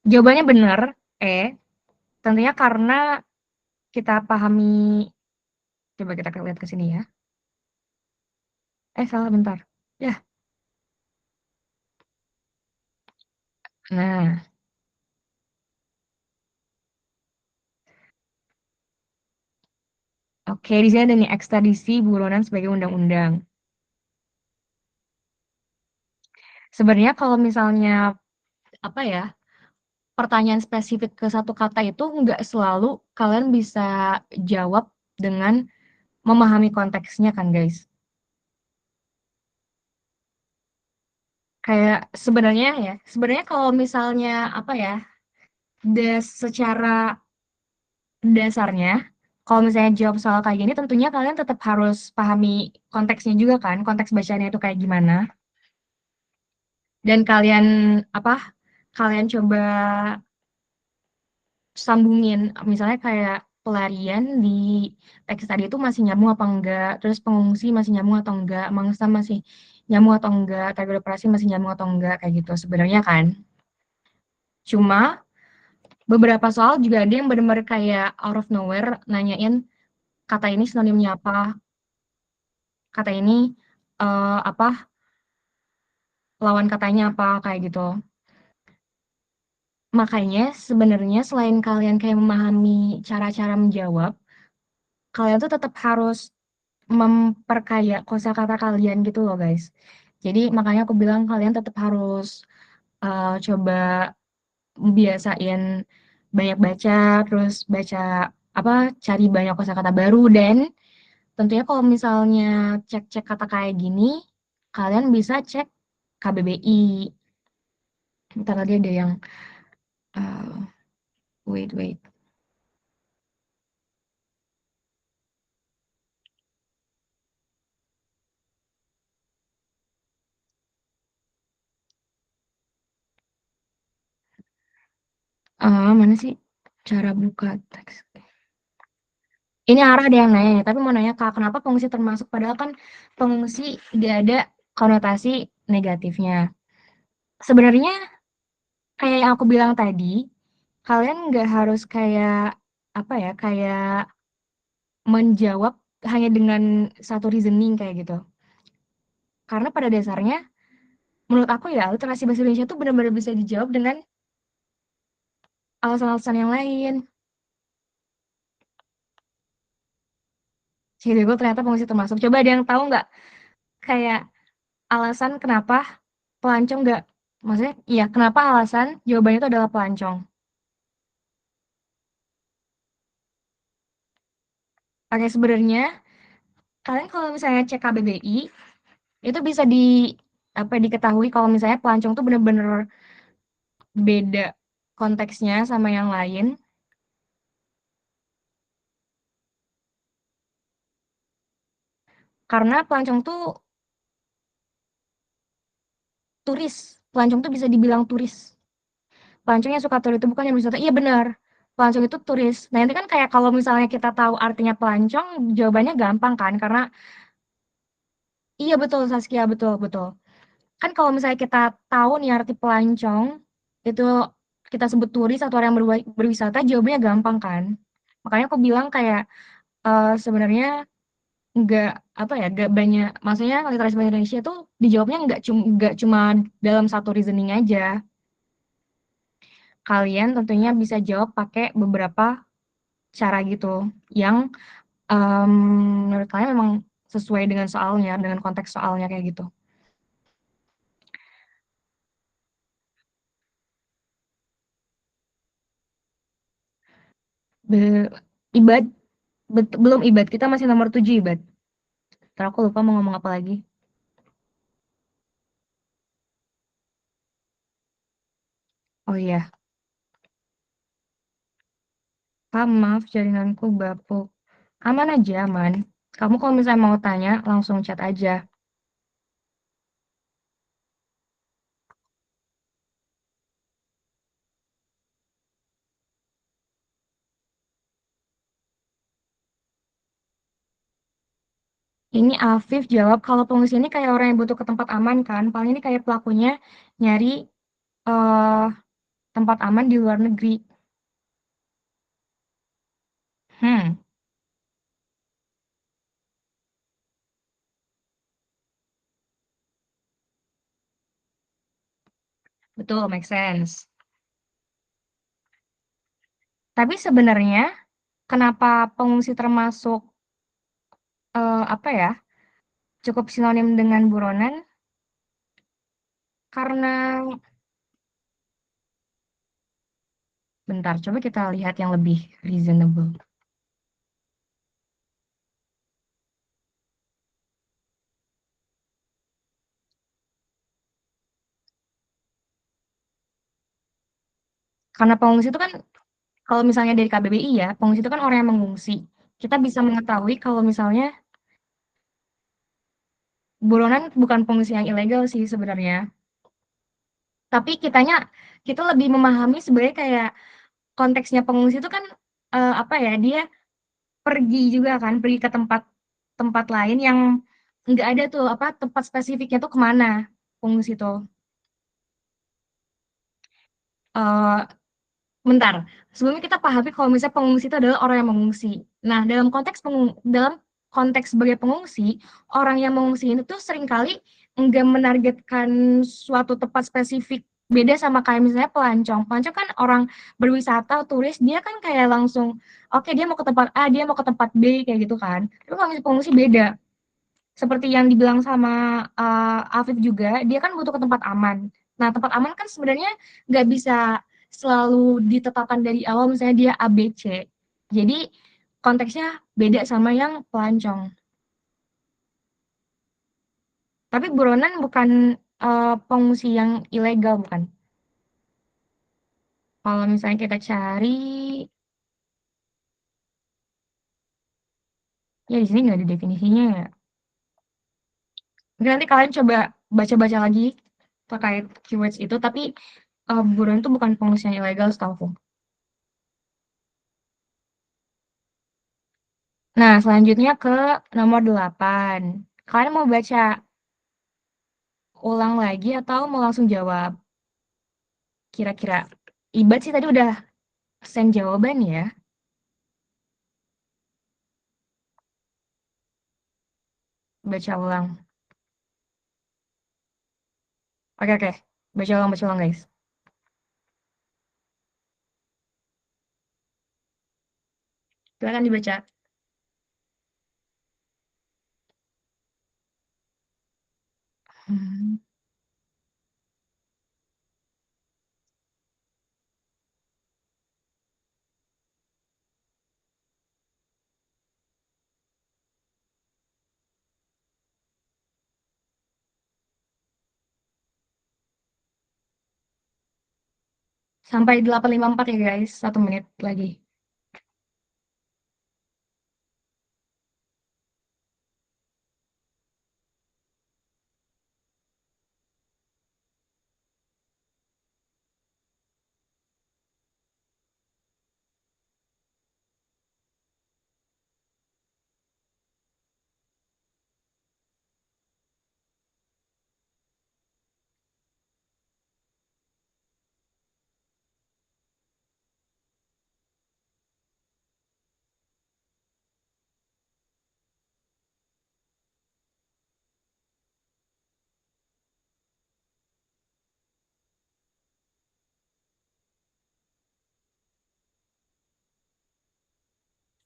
Jawabannya benar, E. Tentunya karena kita pahami, coba kita lihat ke sini ya. Salah bentar. Ya. Nah, oke, di sini ada nih ekstradisi buronan sebagai undang-undang. Sebenarnya kalau misalnya apa ya, pertanyaan spesifik ke satu kata itu nggak selalu kalian bisa jawab dengan memahami konteksnya kan guys. Kayak sebenarnya kalau misalnya apa ya, secara dasarnya, kalau misalnya jawab soal kayak gini, tentunya kalian tetap harus pahami konteksnya juga kan, konteks bacanya itu kayak gimana. Dan kalian coba sambungin, misalnya kayak pelarian di teks tadi itu masih nyambung apa enggak, terus pengungsi masih nyambung atau enggak, mangsa masih nyambung atau enggak, target operasi masih nyambung atau enggak, kayak gitu sebenarnya kan. Cuma beberapa soal juga ada yang benar-benar kayak out of nowhere nanyain kata ini sinonimnya apa. kata ini, apa, lawan katanya apa, kayak gitu. Makanya sebenarnya selain kalian kayak memahami cara-cara menjawab, kalian tuh tetap harus memperkaya kosakata kalian gitu loh, guys. Jadi makanya aku bilang kalian tetap harus, coba biasain banyak baca, terus baca apa, cari banyak kosakata baru dan tentunya kalau misalnya cek-cek kata kayak gini, kalian bisa cek KBBI. Bentar lagi ada yang, eee, wait, mana sih cara buka teks? Ini arah ada yang nanya nih, tapi mau nanya, Kak, kenapa pengungsi termasuk? Padahal kan pengungsi nggak ada konotasi negatifnya. Sebenarnya kayak yang aku bilang tadi, kalian nggak harus kayak, apa ya, kayak menjawab hanya dengan satu reasoning kayak gitu. Karena pada dasarnya menurut aku ya literasi bahasa Indonesia tuh benar-benar bisa dijawab dengan alasan-alasan yang lain. Jadi gue ternyata pengungsi termasuk. Coba ada yang tahu nggak kayak alasan kenapa pelancong nggak, maksudnya iya, kenapa alasan jawabannya itu adalah pelancong? Oke, sebenarnya kalian kalau misalnya cek KBBI, itu bisa apa, diketahui kalau misalnya pelancong tuh bener-bener beda konteksnya sama yang lain, karena pelancong tuh turis, pelancong tuh bisa dibilang turis. Pelancong yang suka tur itu bukan yang wisata, iya benar, pelancong itu turis. Nah, ini kan kayak kalau misalnya kita tahu artinya pelancong, jawabannya gampang kan, karena iya betul Saskia, betul betul. Kan kalau misalnya kita tahu nih arti pelancong, itu kita sebut turis atau orang yang berwisata, jawabannya gampang kan. Makanya aku bilang kayak, sebenarnya nggak, apa ya, nggak banyak, maksudnya literasi bahasa Indonesia tuh dijawabnya nggak cuma dalam satu reasoning aja. Kalian tentunya bisa jawab pakai beberapa cara gitu, yang, menurut kalian memang sesuai dengan soalnya, dengan konteks soalnya kayak gitu. Be Ibad, belum Ibad, kita masih nomor 7 Ibad. Entar aku lupa mau ngomong apa lagi. Oh iya, Kak, maaf jaringanku bapuk. Aman aja, aman. Kamu kalau misalnya mau tanya, langsung chat aja. Ini Afif jawab, kalau pengungsi ini kayak orang yang butuh ke tempat aman kan, paling ini kayak pelakunya nyari, eee, tempat aman di luar negeri. Hmm, betul, make sense. Tapi sebenarnya kenapa pengungsi termasuk, apa ya, cukup sinonim dengan buronan, karena bentar, coba kita lihat yang lebih reasonable. Karena pengungsi itu kan kalau misalnya dari KBBI ya, pengungsi itu kan orang yang mengungsi. Kita bisa mengetahui kalau misalnya buronan bukan pengungsi yang ilegal sih sebenarnya. Tapi kita lebih memahami sebenarnya kayak konteksnya pengungsi itu kan, apa ya, dia pergi juga kan, pergi ke tempat tempat lain yang nggak ada tuh, apa, tempat spesifiknya tuh kemana pengungsi itu. Eee, Bentar, sebelumnya kita pahami kalau misalnya pengungsi itu adalah orang yang mengungsi. Nah, dalam konteks dalam konteks sebagai pengungsi, orang yang mengungsi itu tuh seringkali enggak menargetkan suatu tempat spesifik, beda sama kayak misalnya pelancong. Pelancong kan orang berwisata, turis, dia kan kayak langsung, oke dia mau ke tempat A, dia mau ke tempat B, kayak gitu kan. Tapi kalau misalnya pengungsi beda. Seperti yang dibilang sama Afif juga, dia kan butuh ke tempat aman. Nah, tempat aman kan sebenarnya nggak bisa selalu ditetapkan dari awal, misalnya dia A, B, C. Jadi konteksnya beda sama yang pelancong. Tapi buronan bukan pengungsi yang ilegal, bukan. Kalau misalnya kita cari, ya di sini nggak ada definisinya ya. Mungkin nanti kalian coba baca-baca lagi terkait keywords itu, tapi buronan itu bukan pengungsi yang ilegal setahu. Nah, selanjutnya ke nomor 8. Kalian mau baca ulang lagi atau mau langsung jawab? Kira-kira. Ibad sih tadi udah send jawaban ya. Baca ulang. Oke, oke. Baca ulang guys. Silakan dibaca. Hmm. Sampai 8.54 ya guys. 1 menit lagi.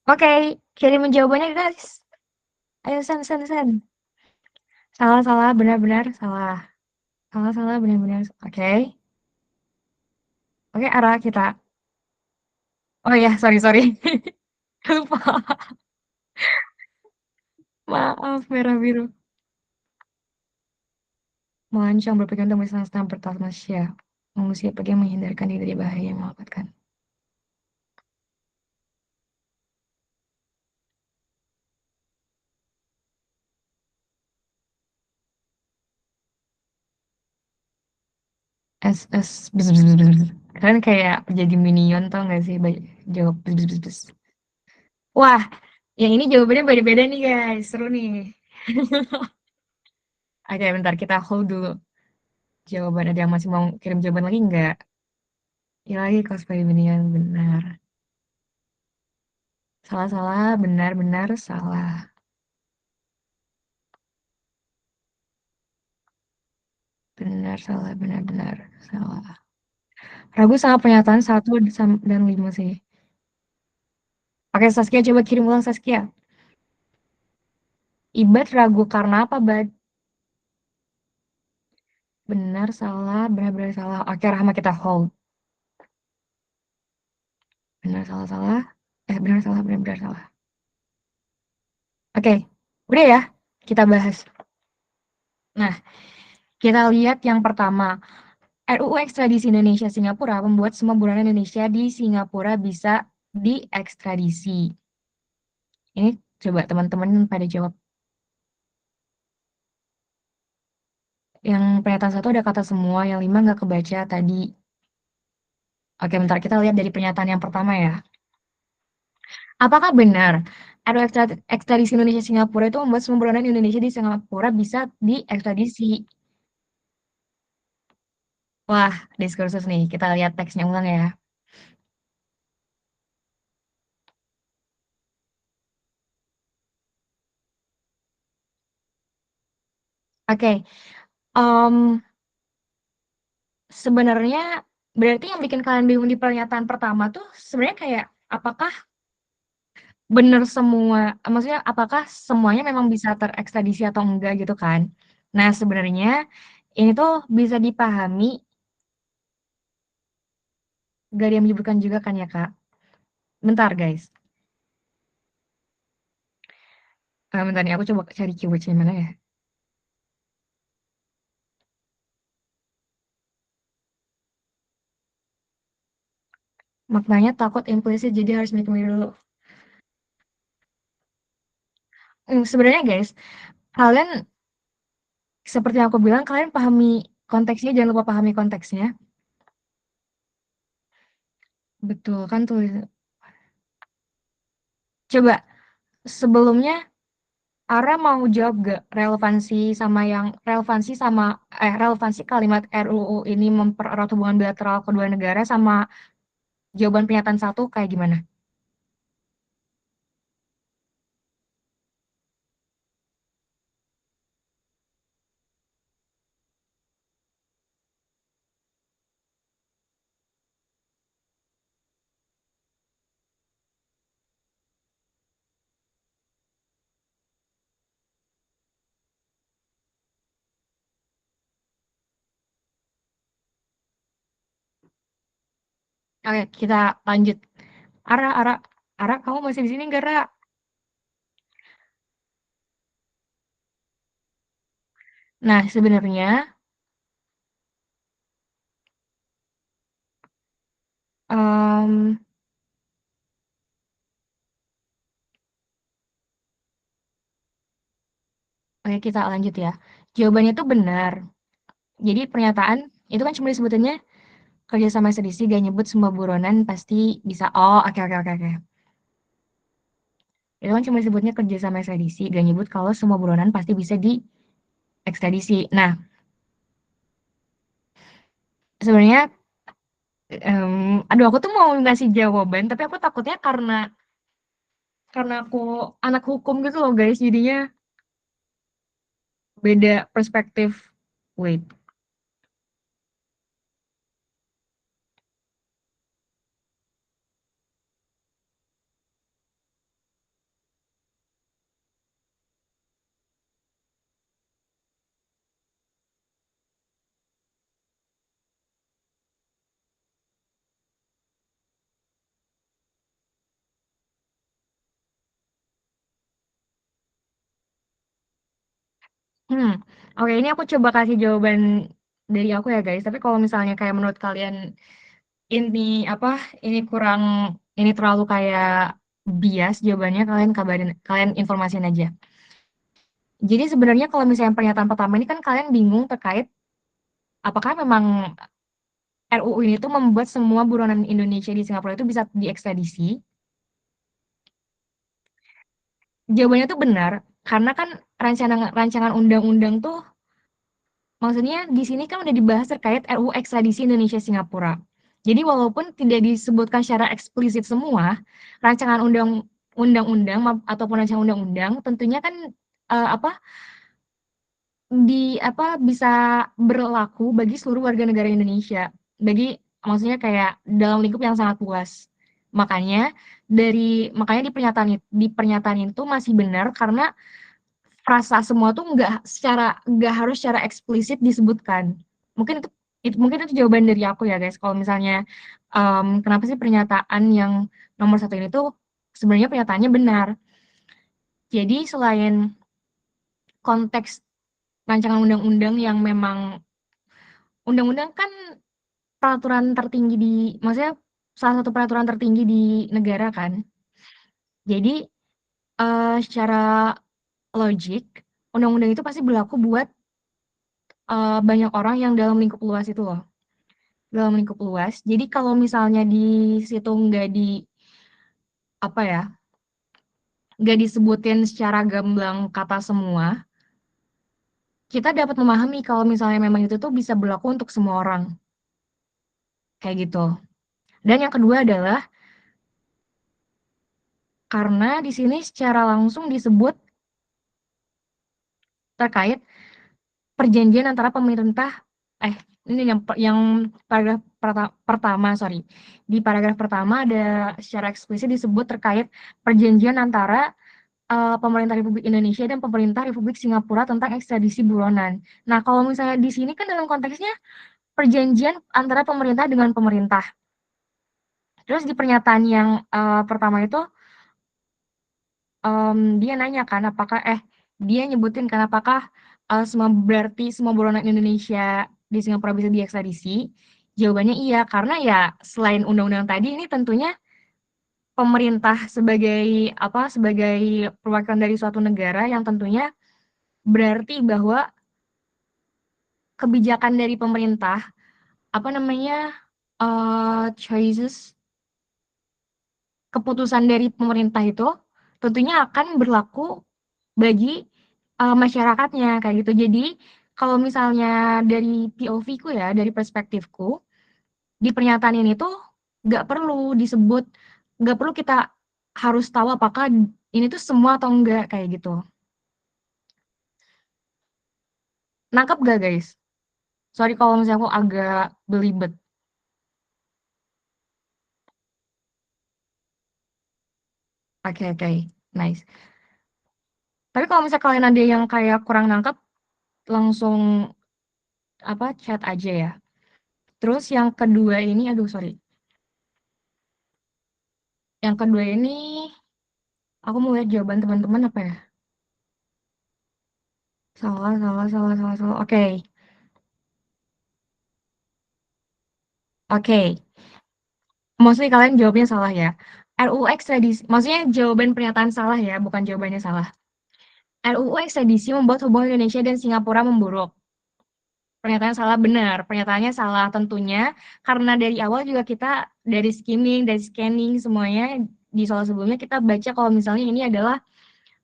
Oke, kirimin jawabannya guys. Ayo send, send, send. Salah, salah, benar-benar salah. Salah, salah, benar-benar. Oke. Oke, arah kita. Oh ya, sorry, sorry. Lupa. Maaf, merah biru. Melancong berpergian untuk bersenang-senang bertamasya. Mengusir pergi menghindarkan diri dari bahaya yang melaporkan. Bes, bes, bes, bes. Kalian kayak jadi minion tau gak sih? Jawab bes, bes, bes, bes. Wah, yang ini jawabannya beda-beda nih guys. Seru nih. Oke, bentar kita hold dulu. Jawaban ada yang masih mau kirim jawaban lagi nggak? Ya lagi cosplay minion, benar. Salah-salah, benar-benar salah. Benar, salah, benar-benar salah. Ragu sama pernyataan 1 dan 5 sih. Oke, Saskia coba kirim ulang Saskia. Ibad ragu karena apa, Bad? Benar, salah, benar-benar salah. Oke, Rahma kita hold. Benar, salah, salah. Benar, salah, benar-benar salah. Oke, udah ya, kita bahas. Nah, kita lihat yang pertama. RUU ekstradisi Indonesia Singapura membuat semua buronan Indonesia di Singapura bisa diekstradisi. Ini coba teman-teman pada jawab. Yang pernyataan 1 ada kata semua, yang 5 nggak kebaca tadi. Oke, bentar kita lihat dari pernyataan yang pertama ya. Apakah benar RUU ekstradisi Indonesia Singapura itu membuat semua buronan Indonesia di Singapura bisa diekstradisi? Wah, diskursus nih. Kita lihat teksnya ulang ya. Oke, mmm, sebenarnya berarti yang bikin kalian bingung di pernyataan pertama tuh sebenarnya kayak apakah bener semua maksudnya apakah semuanya memang bisa terekstradisi atau enggak gitu kan. Nah sebenarnya ini tuh bisa dipahami, gak ada yang menyebutkan juga kan ya Kak. Bentar guys, bentar nih aku coba cari keyword-nya mana ya. Maknanya takut implisit jadi harus mikir dulu. Sebenarnya guys, kalian seperti yang aku bilang kalian pahami konteksnya, jangan lupa pahami konteksnya. Betul kan tulis coba sebelumnya Ara mau jawab gak relevansi kalimat RUU ini mempererat hubungan bilateral kedua negara sama jawaban pernyataan satu kayak gimana? Oke, kita lanjut. Ara, Ara, Ara, kamu masih di sini nggak, Ra? Nah, sebenarnya, em, oke kita lanjut ya. Jawabannya tuh benar. Jadi pernyataan itu kan cuma disebutannya kerja sama ekstradisi gak nyebut semua buronan pasti bisa. Oh, oke oke oke oke. Itu kan cuma disebutnya kerja sama ekstradisi, gak nyebut kalau semua buronan pasti bisa diekstradisi. Nah, sebenarnya, aduh aku tuh mau ngasih jawaban, tapi aku takutnya karena aku anak hukum gitu loh guys, jadinya beda perspektif. Wait. Hmm, oke ini aku coba kasih jawaban dari aku ya guys. Tapi kalau misalnya kayak menurut kalian ini apa ini kurang ini terlalu kayak bias jawabannya kalian kabarin kalian informasiin aja. Jadi sebenarnya kalau misalnya pernyataan pertama ini kan kalian bingung terkait apakah memang RUU ini tuh membuat semua buronan Indonesia di Singapura itu bisa diekstradisi. Jawabannya tuh benar karena kan rancangan rancangan undang-undang tuh maksudnya di sini kan udah dibahas terkait RUU ekstradisi Indonesia Singapura. Jadi walaupun tidak disebutkan secara eksplisit semua rancangan undang-undang ataupun rancangan undang-undang tentunya kan apa bisa berlaku bagi seluruh warga negara Indonesia. Bagi maksudnya kayak dalam lingkup yang sangat luas. Makanya di pernyataan itu masih benar karena frasa semua tuh nggak harus secara eksplisit disebutkan. Mungkin itu jawaban dari aku ya guys. Kalau misalnya kenapa sih pernyataan yang nomor satu ini tuh sebenarnya pernyataannya benar. Jadi selain konteks rancangan undang-undang yang memang undang-undang kan peraturan tertinggi maksudnya salah satu peraturan tertinggi di negara kan. Jadi secara logik undang-undang itu pasti berlaku buat banyak orang yang dalam lingkup luas itu loh, dalam lingkup luas. Jadi kalau misalnya di situ apa ya, nggak disebutin secara gamblang kata semua, kita dapat memahami kalau misalnya memang itu tuh bisa berlaku untuk semua orang, kayak gitu. Dan yang kedua adalah karena di sini secara langsung disebut terkait perjanjian antara pemerintah ini yang paragraf pertama, sorry. Di paragraf pertama ada secara eksplisit disebut terkait perjanjian antara pemerintah Republik Indonesia dan pemerintah Republik Singapura tentang ekstradisi buronan. Nah, kalau misalnya di sini kan dalam konteksnya perjanjian antara pemerintah dengan pemerintah. Terus di pernyataan yang pertama itu dia nanya kan dia nyebutin kan apakah berarti semua buronan Indonesia di Singapura bisa diekstradisi? Jawabannya iya, karena ya selain undang-undang tadi ini tentunya pemerintah sebagai perwakilan dari suatu negara yang tentunya berarti bahwa kebijakan dari pemerintah, choices, keputusan dari pemerintah itu tentunya akan berlaku bagi masyarakatnya kayak gitu. Jadi kalau misalnya dari POV-ku ya, dari perspektifku, di pernyataan ini tuh nggak perlu kita harus tahu apakah ini tuh semua atau enggak kayak gitu. Nangkep gak guys? Sorry kalau misalnya aku agak belibet. Oke, nice. Tapi kalau misalnya kalian ada yang kayak kurang nangkep, langsung chat aja ya. Terus yang kedua ini, aduh sorry. Yang kedua ini, aku mau lihat jawaban teman-teman apa ya? Salah. Oke. Maksudnya kalian jawabnya salah ya. RUU ekstradisi, maksudnya jawaban pernyataan salah ya, bukan jawabannya salah. RUU ekstradisi membuat hubungan Indonesia dan Singapura memburuk. Pernyataannya salah, benar. Pernyataannya salah tentunya, karena dari awal juga kita dari skimming, dari scanning semuanya di soal sebelumnya kita baca kalau misalnya ini adalah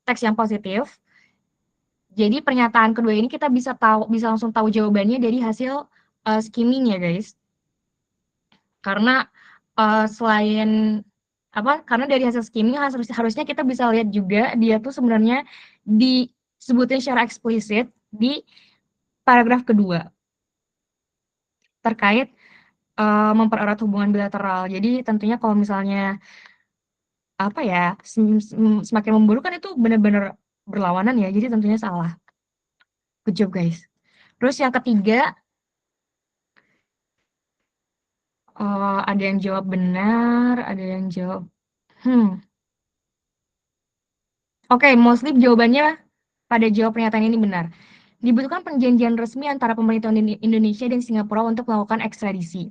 teks yang positif. Jadi pernyataan kedua ini kita bisa langsung tahu jawabannya dari hasil skimming ya guys. Karena selain karena dari hasil skimming harusnya kita bisa lihat juga dia tuh sebenarnya disebutin secara eksplisit di paragraf kedua terkait mempererat hubungan bilateral. Jadi tentunya kalau misalnya semakin memburuk kan itu benar-benar berlawanan ya. Jadi tentunya salah. Good job guys. Terus yang ketiga ada yang jawab benar, ada yang jawab Oke, mostly jawabannya pada jawab pernyataan ini benar. Dibutuhkan perjanjian resmi antara pemerintah Indonesia dan Singapura untuk melakukan ekstradisi.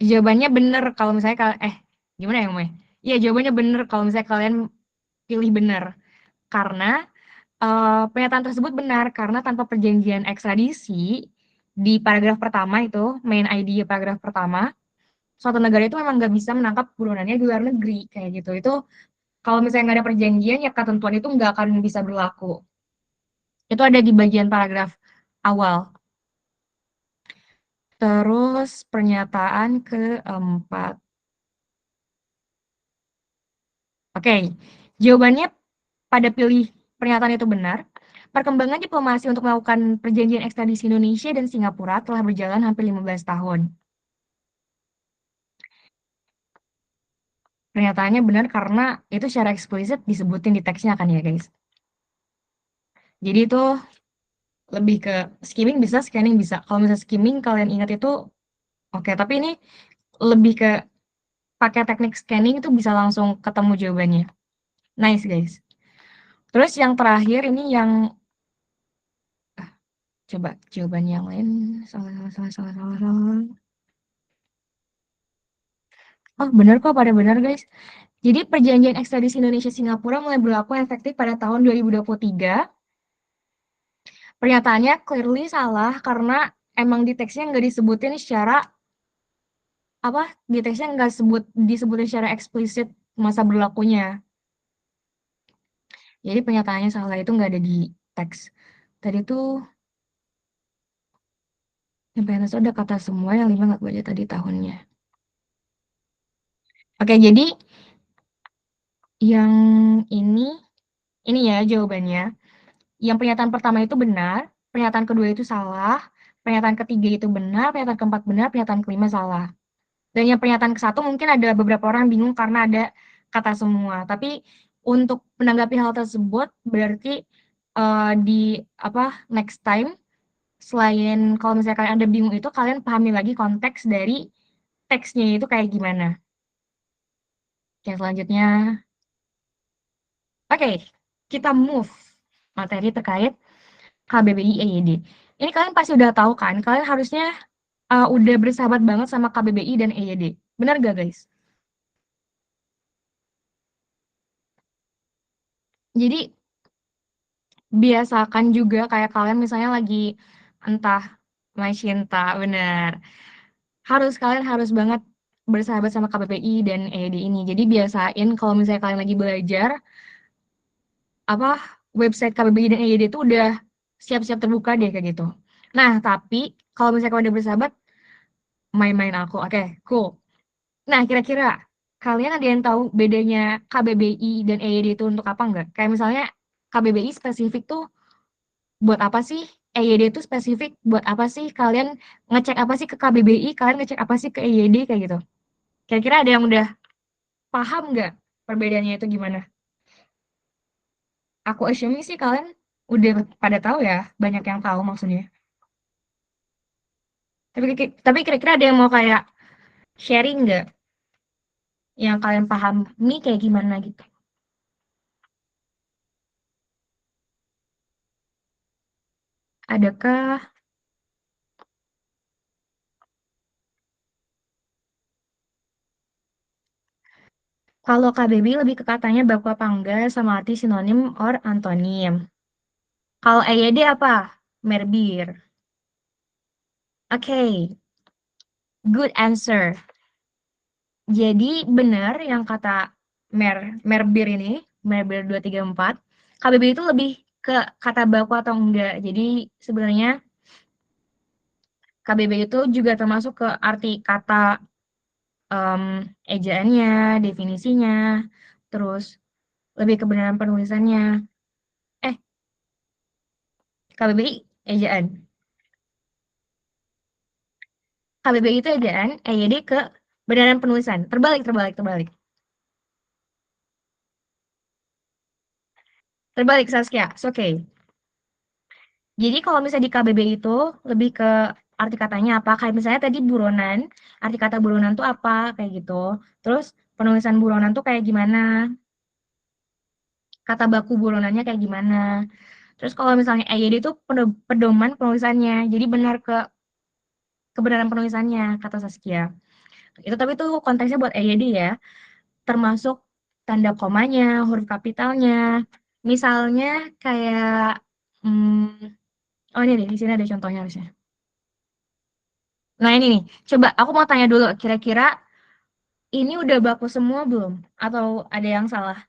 Jawabannya benar kalau misalnya gimana ya, Moy? Iya, jawabannya benar kalau misalnya kalian pilih benar. Karena pernyataan tersebut benar karena tanpa perjanjian ekstradisi di paragraf pertama itu, main ID paragraf pertama, suatu negara itu memang nggak bisa menangkap buronannya di luar negeri kayak gitu. Itu kalau misalnya nggak ada perjanjian ya ketentuan itu nggak akan bisa berlaku. Itu ada di bagian paragraf awal. Terus pernyataan keempat. Oke, jawabannya pada pilih pernyataan itu benar. Perkembangan diplomasi untuk melakukan perjanjian ekstradisi Indonesia dan Singapura telah berjalan hampir 15 tahun. Pernyataannya benar karena itu secara eksplisit disebutin di teksnya kan ya guys. Jadi itu lebih ke skimming bisa, scanning bisa. Kalau misalnya skimming kalian ingat itu oke, tapi ini lebih ke pakai teknik scanning itu bisa langsung ketemu jawabannya. Nice guys. Terus yang terakhir ini yang coba jawaban yang lain salah. Oh benar kok, pada benar guys. Jadi perjanjian ekstradisi Indonesia Singapura mulai berlaku efektif pada tahun 2023. Pernyataannya clearly salah karena emang di teksnya nggak disebutin secara di teksnya nggak disebutin secara eksplisit masa berlakunya. Jadi pernyataannya salah itu nggak ada di teks. Tadi tuh yang PNS ada kata semua, yang 5 nggak baca tadi tahunnya. Oke, jadi yang ini ya jawabannya. yang pernyataan pertama itu benar, pernyataan kedua itu salah, pernyataan ketiga itu benar, pernyataan keempat benar, pernyataan kelima salah. Dan yang pernyataan ke-1 mungkin ada beberapa orang bingung karena ada kata semua. Tapi untuk menanggapi hal tersebut berarti di next time selain kalau misalnya kalian ada bingung itu kalian pahami lagi konteks dari teksnya itu kayak gimana. Oke, selanjutnya. Oke, kita move materi terkait KBBI EYD. Ini kalian pasti udah tahu kan, kalian harusnya udah bersahabat banget sama KBBI dan EYD. Benar gak guys? Jadi biasakan juga kayak kalian misalnya lagi entah main cinta, bener. Kalian harus banget bersahabat sama KBBI dan EYD ini. Jadi biasain kalau misalnya kalian lagi belajar, website KBBI dan EYD itu udah siap-siap terbuka deh kayak gitu. Nah, tapi kalau misalnya kalian udah bersahabat, main-main aku. Oke, cool. Nah, kira-kira kalian ada yang tahu bedanya KBBI dan EYD itu untuk apa nggak? Kayak misalnya KBBI spesifik tuh buat apa sih? EYD itu spesifik buat apa sih? Kalian ngecek apa sih ke KBBI? Kalian ngecek apa sih ke EYD kayak gitu? Kira-kira ada yang udah paham nggak perbedaannya itu gimana? Aku assuming sih kalian udah pada tahu ya, banyak yang tahu maksudnya. Tapi kira-kira ada yang mau kayak sharing nggak? Yang kalian pahami kayak gimana gitu? Adakah kalau KBBI lebih ke katanya baku apa enggak sama arti sinonim or antonim. Kalau EYD apa? Merbir. Oke, good answer. Jadi benar yang kata Merbir ini, Merbir 234, KBBI itu lebih ke kata baku atau enggak. Jadi sebenarnya KBBI itu juga termasuk ke arti kata ejaannya, definisinya, terus lebih kebenaran penulisannya. KBBI ejaan. KBBI itu ejaan, EYD ke benaran penulisan. Terbalik. Terbalik, Saskia. It's okay. Jadi kalau misalnya di KBBI itu lebih ke arti katanya apa, kayak misalnya tadi buronan, arti kata buronan tuh apa, kayak gitu. Terus penulisan buronan tuh kayak gimana, kata baku buronannya kayak gimana. Terus kalau misalnya EYD itu pedoman penulisannya, jadi benar ke kebenaran penulisannya, kata Saskia. Itu tapi itu konteksnya buat EYD ya, termasuk tanda komanya, huruf kapitalnya. Misalnya kayak, oh ini nih, di sini ada contohnya harusnya. Nah ini nih, coba aku mau tanya dulu, kira-kira ini udah baku semua belum? Atau ada yang salah?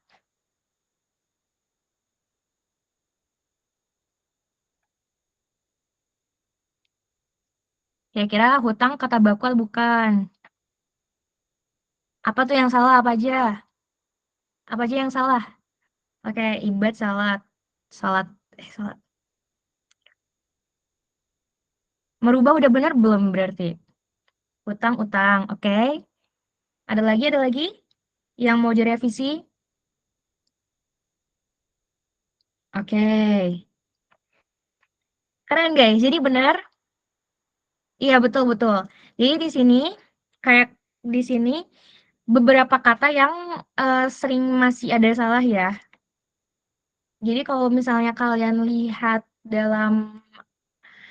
Kira-kira hutang kata baku atau bukan? Apa tuh yang salah? Apa aja? Apa aja yang salah? Oke, ibad salat. Salat. Salat. Merubah udah bener belum berarti? Hutang, utang. Oke. Ada lagi? Yang mau direvisi? Oke. Keren guys. Jadi benar. Iya, betul. Jadi di sini, kayak di sini, beberapa kata yang sering masih ada salah ya. Jadi kalau misalnya kalian lihat dalam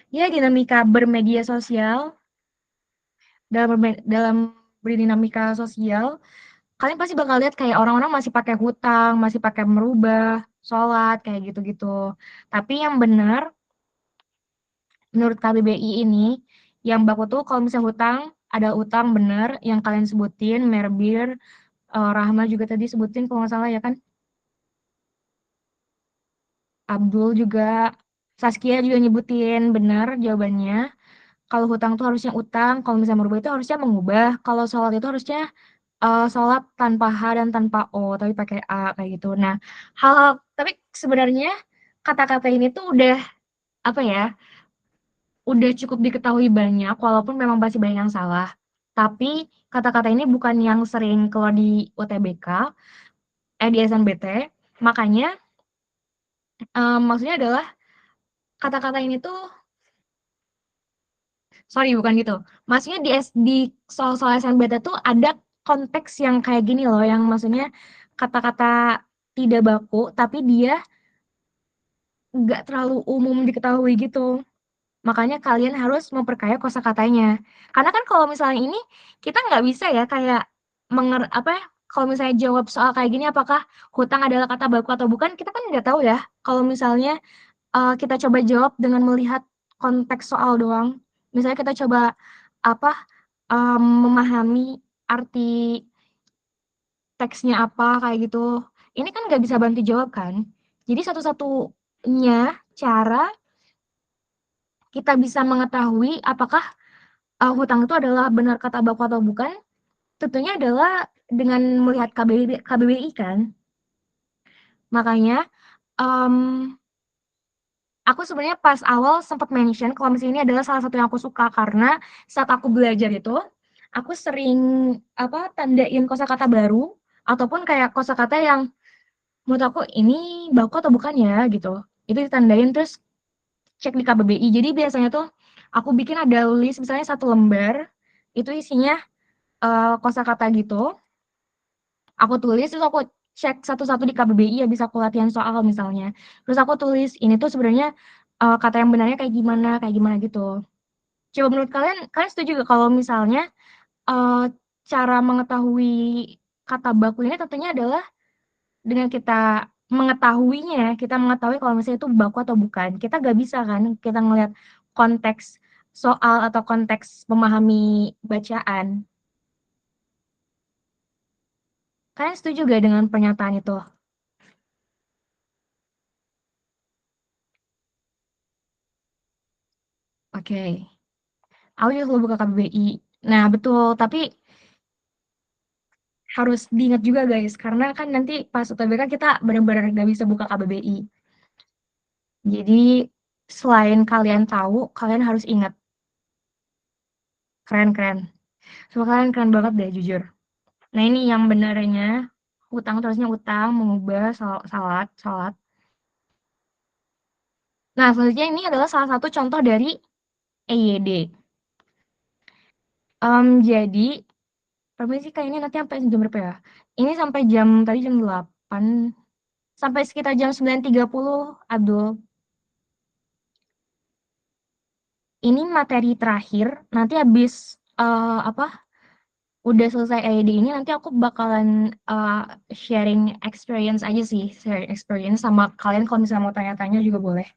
dinamika bermedia sosial, dalam berdinamika sosial, kalian pasti bakal lihat kayak orang-orang masih pakai hutang, masih pakai merubah, sholat, kayak gitu-gitu. Tapi yang benar, menurut KBBI ini, yang baku tuh kalau misalnya hutang, ada utang bener yang kalian sebutin, Merbir, Rahma juga tadi sebutin kalau nggak salah ya kan? Abdul juga, Saskia juga nyebutin benar jawabannya. Kalau hutang tuh harusnya utang, kalau misalnya merubah itu harusnya mengubah, kalau sholat itu harusnya sholat tanpa H dan tanpa O, tapi pakai A kayak gitu. Nah, tapi sebenarnya kata-kata ini tuh udah, apa ya, udah cukup diketahui banyak walaupun memang masih banyak yang salah. Tapi kata-kata ini bukan yang sering keluar di UTBK, di SNBT, makanya, maksudnya adalah kata-kata ini tuh sorry bukan gitu, maksudnya di soal-soal SNBT tuh ada konteks yang kayak gini loh, yang maksudnya kata-kata tidak baku, tapi dia nggak terlalu umum diketahui gitu. Makanya kalian harus memperkaya kosakatanya. Karena kan kalau misalnya ini, kita nggak bisa ya kayak apa ya, kalau misalnya jawab soal kayak gini apakah hutang adalah kata baku atau bukan, kita kan nggak tahu ya. Kalau misalnya, kita coba jawab dengan melihat konteks soal doang. Misalnya kita coba, apa, memahami arti teksnya apa, kayak gitu. Ini kan nggak bisa bantu jawab kan. Jadi satu-satunya cara kita bisa mengetahui apakah, hutang itu adalah benar kata baku atau bukan, tentunya adalah dengan melihat KBBI kan. Makanya, mmm, aku sebenarnya pas awal sempat mention kalau misalnya ini adalah salah satu yang aku suka karena saat aku belajar itu, aku sering, apa, tandain kosakata baru ataupun kayak kosakata yang menurut aku ini baku atau bukan ya gitu. Itu ditandain terus cek di KBBI. Jadi biasanya tuh aku bikin ada list misalnya 1 lembar, itu isinya, kosakata gitu, aku tulis terus aku cek satu-satu di KBBI habis aku latihan soal misalnya. Terus aku tulis, ini tuh sebenarnya, kata yang benarnya kayak gimana gitu. Coba menurut kalian, kalian setuju nggak kalau misalnya, cara mengetahui kata baku ini tentunya adalah dengan kita mengetahuinya, kita mengetahui kalau misalnya itu baku atau bukan. Kita nggak bisa kan kita ngelihat konteks soal atau konteks memahami bacaan. Kalian setuju nggak dengan pernyataan itu? Oke, aku juga selalu buka KBBI. Nah betul, tapi harus diingat juga guys, karena kan nanti pas UTBK kita benar-benar nggak bisa buka KBBI. Jadi selain kalian tahu, kalian harus ingat. Keren keren. Semua kalian keren banget deh jujur. Nah ini yang benarnya, utang terusnya utang, mengubah, salat, salat. Nah selanjutnya ini adalah salah satu contoh dari EYD. Jadi, permisi Kak, ini nanti sampai jam berapa ya? Ini sampai tadi jam 8, sampai sekitar jam 9.30, Abdul. Ini materi terakhir, nanti habis, apa, udah selesai EYD ini nanti aku bakalan, sharing experience aja sih, sharing experience sama kalian kalau misalnya mau tanya-tanya juga boleh.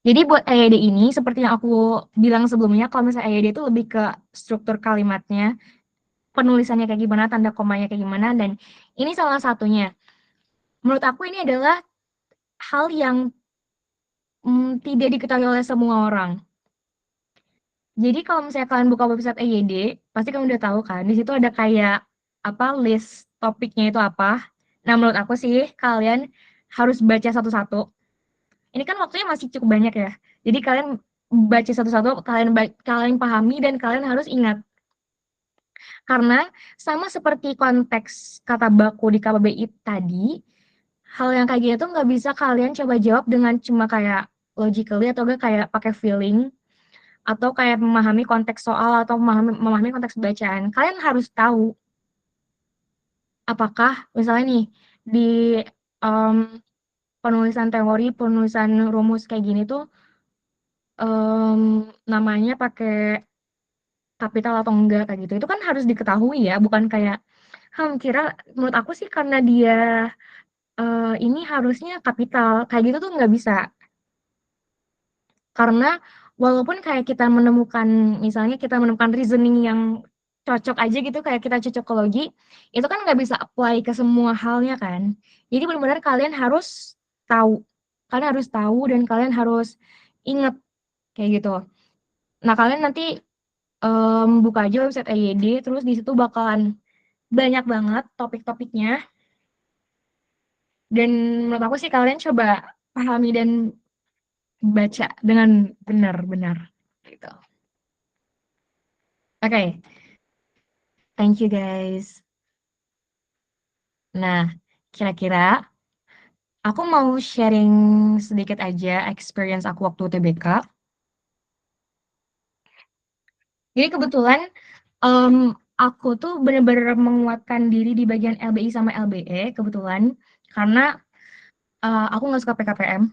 Jadi buat EYD ini seperti yang aku bilang sebelumnya, kalau misalnya EYD itu lebih ke struktur kalimatnya, penulisannya kayak gimana, tanda komanya kayak gimana, dan ini salah satunya. Menurut aku ini adalah hal yang, tidak diketahui oleh semua orang. Jadi kalau misalnya kalian buka website EYD, pasti kamu udah tahu kan, di situ ada kayak, apa, list topiknya itu apa. Nah, menurut aku sih kalian harus baca satu-satu. Ini kan waktunya masih cukup banyak ya. Jadi kalian baca satu-satu, kalian pahami dan kalian harus ingat. Karena sama seperti konteks kata baku di KBBI tadi, hal yang kayak gini tuh nggak bisa kalian coba jawab dengan cuma kayak logically atau enggak kayak pakai feeling atau kayak memahami konteks soal atau memahami konteks bacaan. Kalian harus tahu apakah misalnya nih di penulisan teori, penulisan rumus kayak gini tuh namanya pakai kapital atau enggak kayak gitu. Itu kan harus diketahui ya, bukan kayak, kira menurut aku sih karena dia ini harusnya kapital, kayak gitu tuh nggak bisa. Karena walaupun kayak kita menemukan misalnya kita menemukan reasoning yang cocok aja gitu, kayak kita cocokologi, itu kan nggak bisa apply ke semua halnya kan. Jadi benar-benar kalian harus tahu. Kalian harus tahu dan kalian harus ingat, kayak gitu. Nah, kalian nanti, buka aja website EYD, terus di situ bakalan banyak banget topik-topiknya. Dan menurut aku sih kalian coba pahami dan baca dengan benar-benar gitu. Oke, thank you guys. Nah, kira-kira aku mau sharing sedikit aja experience aku waktu UTBK. Jadi kebetulan aku tuh bener-bener menguatkan diri di bagian LBI sama LBE kebetulan karena aku nggak suka PKPM.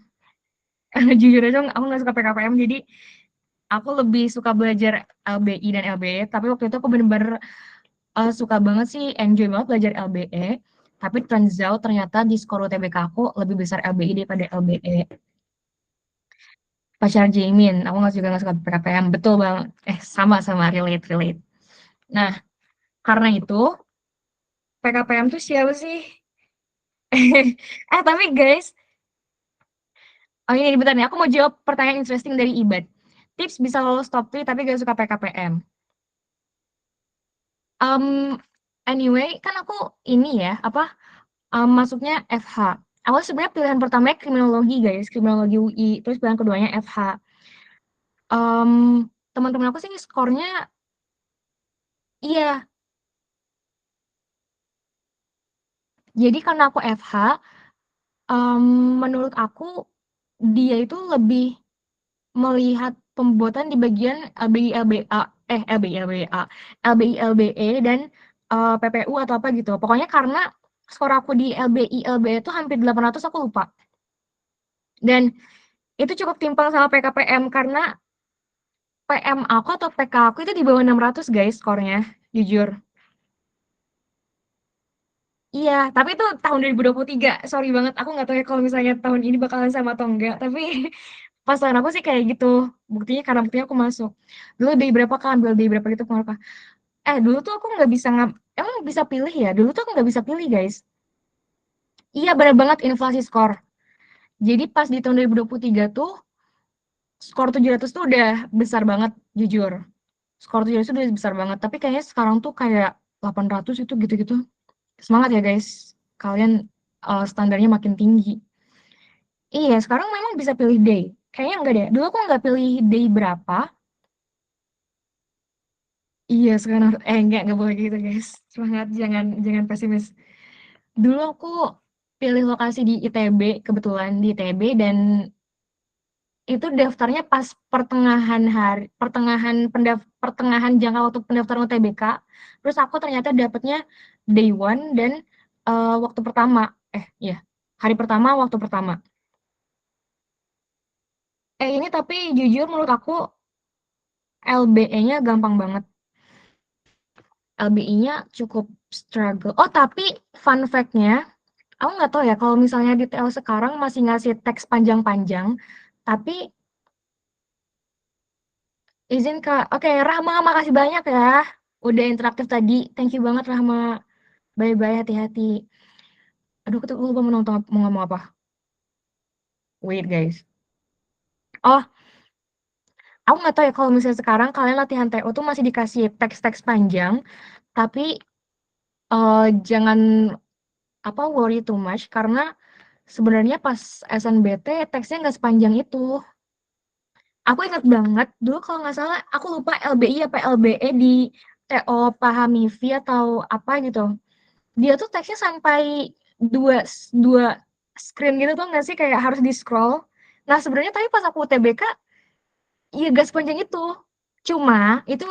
Jujur aja aku nggak suka PKPM, jadi aku lebih suka belajar LBI dan LBE. Tapi waktu itu aku bener-bener suka banget sih, enjoy banget belajar LBE. Tapi turns out ternyata di skor UTBK aku lebih besar LBI daripada LBE. Pacar Jamin, aku nggak juga nggak suka PKPM, betul bang. Sama-sama relate. Nah, karena itu PKPM tuh siapa sih? Tapi guys, oh ini bentar nih, aku mau jawab pertanyaan interesting dari Ibad. Tips bisa lolos top 3 tapi gak suka PKPM. Anyway, kan aku ini ya, masuknya FH. Aku sebenarnya pilihan pertamanya kriminologi guys, kriminologi UI, terus pilihan keduanya FH. Teman-teman aku sih skornya, iya, jadi karena aku FH, menurut aku dia itu lebih melihat pembuatan di bagian LBI LBA, LBI LBE dan PPU atau apa gitu. Pokoknya karena skor aku di LBI LBE itu hampir 800, aku lupa. Dan itu cukup timpang sama PKPM karena PM aku atau PK aku itu di bawah 600 guys skornya, jujur. Iya, tapi itu tahun 2023. Sorry banget, aku nggak tahu ya kalau misalnya tahun ini bakalan sama atau enggak. Tapi pas tahun aku sih kayak gitu. Buktinya karena buktinya aku masuk. Dulu day berapa kan, ambil day berapa gitu kenapa? Dulu tuh aku nggak bisa emang bisa pilih ya? Dulu tuh aku nggak bisa pilih guys. Iya bener banget inflasi skor. Jadi pas di tahun 2023 tuh skor 700 tuh udah besar banget, jujur. Skor 700 tuh udah besar banget. Tapi kayaknya sekarang tuh kayak 800 itu gitu-gitu. Semangat ya guys. Kalian standarnya makin tinggi. Iya, sekarang memang bisa pilih day. Kayaknya enggak deh. Dulu aku nggak pilih day berapa. Iya, sekarang enggak boleh gitu guys. Semangat, jangan jangan pesimis. Dulu aku pilih lokasi di ITB, kebetulan di ITB, dan itu daftarnya pas pertengahan jangka waktu pendaftaran UTBK. Terus aku ternyata dapetnya day one dan waktu pertama. Iya, hari pertama, waktu pertama. Ini tapi jujur menurut aku LBE-nya gampang banget. LBI-nya cukup struggle. Oh, tapi fun fact-nya, aku nggak tahu ya kalau misalnya di TL sekarang masih ngasih teks panjang-panjang, tapi izin Kak. Oke, Rahma, makasih banyak ya. Udah interaktif tadi. Thank you banget Rahma. Bye-bye, hati-hati. Aduh, aku tuh lupa mau ngomong apa. Wait, guys. Oh, aku nggak tahu ya kalau misalnya sekarang kalian latihan TO tuh masih dikasih teks-teks panjang, tapi jangan worry too much karena sebenarnya pas SNBT teksnya nggak sepanjang itu. Aku ingat banget dulu kalau nggak salah aku lupa LBI apa LBE di TO Pahamivi atau apa gitu. Dia tuh teksnya sampai dua dua screen gitu tuh nggak sih, kayak harus di scroll. Nah sebenarnya tapi pas aku UTBK ya gak sepanjang itu. Cuma itu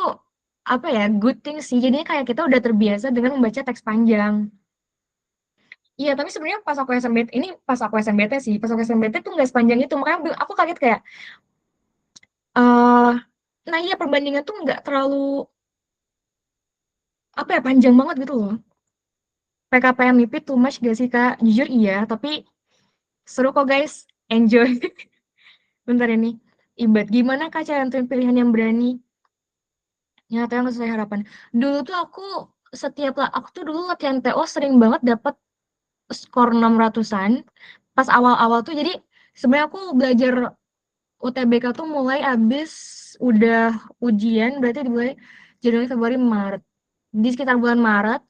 apa ya, good thing sih. Jadinya kayak kita udah terbiasa dengan membaca teks panjang. Iya, tapi sebenarnya pas aku SMBT sih, pas aku SMBT tuh nggak sepanjang itu, makanya aku kaget kayak, eh nah iya perbandingan tuh nggak terlalu panjang banget gitu loh. PKPM MIPI too much gak sih Kak? Jujur iya, tapi seru kok guys, enjoy. Bentar ini, Ibad, gimana Kak cara nentuin pilihan yang berani? Nyata yang sesuai harapan. Dulu tuh aku tuh dulu latihan TO sering banget dapat skor 600-an. Pas awal-awal tuh jadi sebenarnya aku belajar UTBK tuh mulai abis udah ujian, berarti dimulai Januari, Februari, Maret. Di sekitar bulan Maret,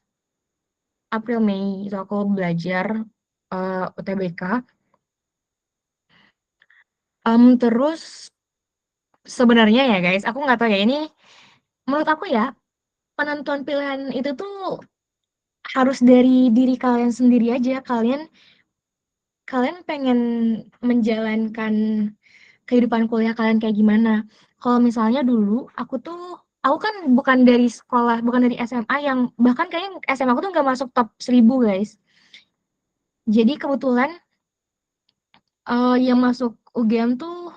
April, Mei itu aku belajar. UTBK. Terus sebenarnya ya guys, aku nggak tahu ya, ini menurut aku ya, penentuan pilihan itu tuh harus dari diri kalian sendiri aja. Kalian kalian pengen menjalankan kehidupan kuliah kalian kayak gimana. Kalau misalnya dulu aku kan bukan dari sekolah, bukan dari SMA yang bahkan kayaknya SMA aku tuh nggak masuk top 1000 guys. Jadi kebetulan yang masuk UGM tuh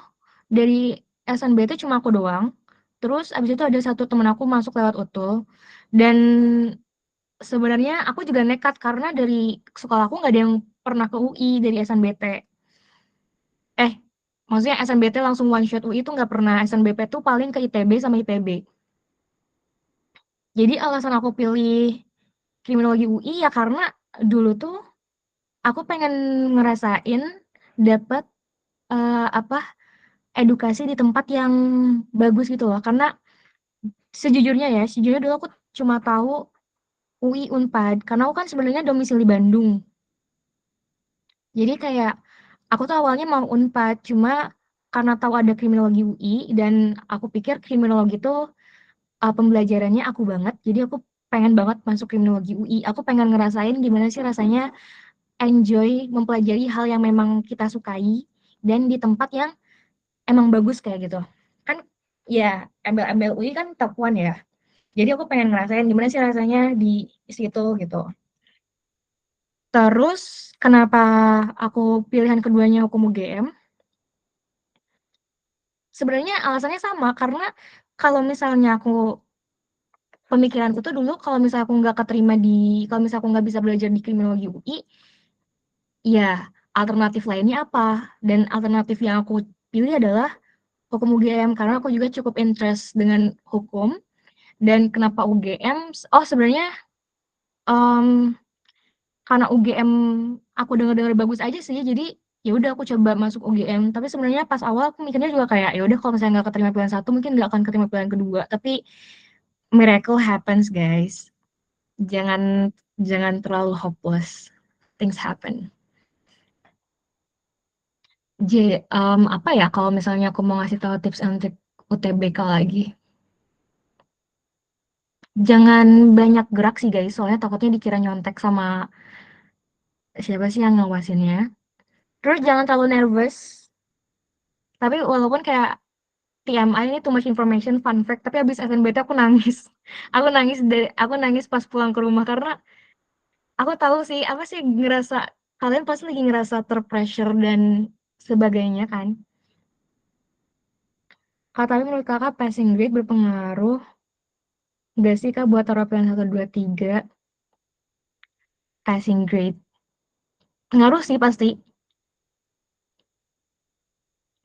dari SNBT cuma aku doang. Terus abis itu ada satu temen aku masuk lewat UTUL. Dan sebenarnya aku juga nekat karena dari sekolah aku nggak ada yang pernah ke UI dari SNBT. Maksudnya SNBT langsung one shot UI itu nggak pernah. SNBP tuh paling ke ITB sama IPB. Jadi alasan aku pilih kriminologi UI ya karena dulu tuh aku pengen ngerasain dapet apa edukasi di tempat yang bagus gitu loh. Karena sejujurnya dulu aku cuma tahu UI Unpad karena aku kan sebenarnya domisili Bandung. Jadi kayak aku tuh awalnya mau Unpad cuma karena tahu ada kriminologi UI dan aku pikir kriminologi tuh pembelajarannya aku banget. Jadi aku pengen banget masuk kriminologi UI. Aku pengen ngerasain gimana sih rasanya enjoy mempelajari hal yang memang kita sukai dan di tempat yang emang bagus kayak gitu. Kan ya embel-embel UI kan top one ya. Jadi aku pengen ngerasain gimana sih rasanya di situ gitu. Terus kenapa aku pilihan keduanya hukum UGM? Sebenarnya alasannya sama karena kalau misalnya pemikiranku tuh dulu kalau misalnya aku nggak keterima kalau misalnya aku nggak bisa belajar di kriminologi UI, ya alternatif lainnya apa? Dan alternatif yang aku pilih adalah hukum UGM karena aku juga cukup interest dengan hukum. Dan kenapa UGM? Oh sebenarnya em, karena UGM aku dengar-dengar bagus aja sih, jadi ya udah aku coba masuk UGM. Tapi sebenarnya pas awal aku mikirnya juga kayak ya udah kalau misalnya nggak keterima pilihan satu mungkin nggak akan keterima pilihan kedua. Tapi miracle happens guys. Jangan jangan terlalu hopeless. Things happen. Apa ya kalau misalnya aku mau ngasih tahu tips and trik UTBK lagi? Jangan banyak gerak sih guys, soalnya takutnya dikira nyontek sama siapa sih yang ngawasinnya. Terus jangan terlalu nervous. Tapi walaupun kayak TMI ini too much information, fun fact, tapi habis SNBT aku nangis. Aku nangis pas pulang ke rumah karena aku tahu sih apa sih ngerasa kalian pasti lagi ngerasa terpressure dan sebagainya kan. Tapi menurut kakak passing grade berpengaruh nggak sih kak buat terapian 1, 2, 3 passing grade? Ngaruh sih pasti.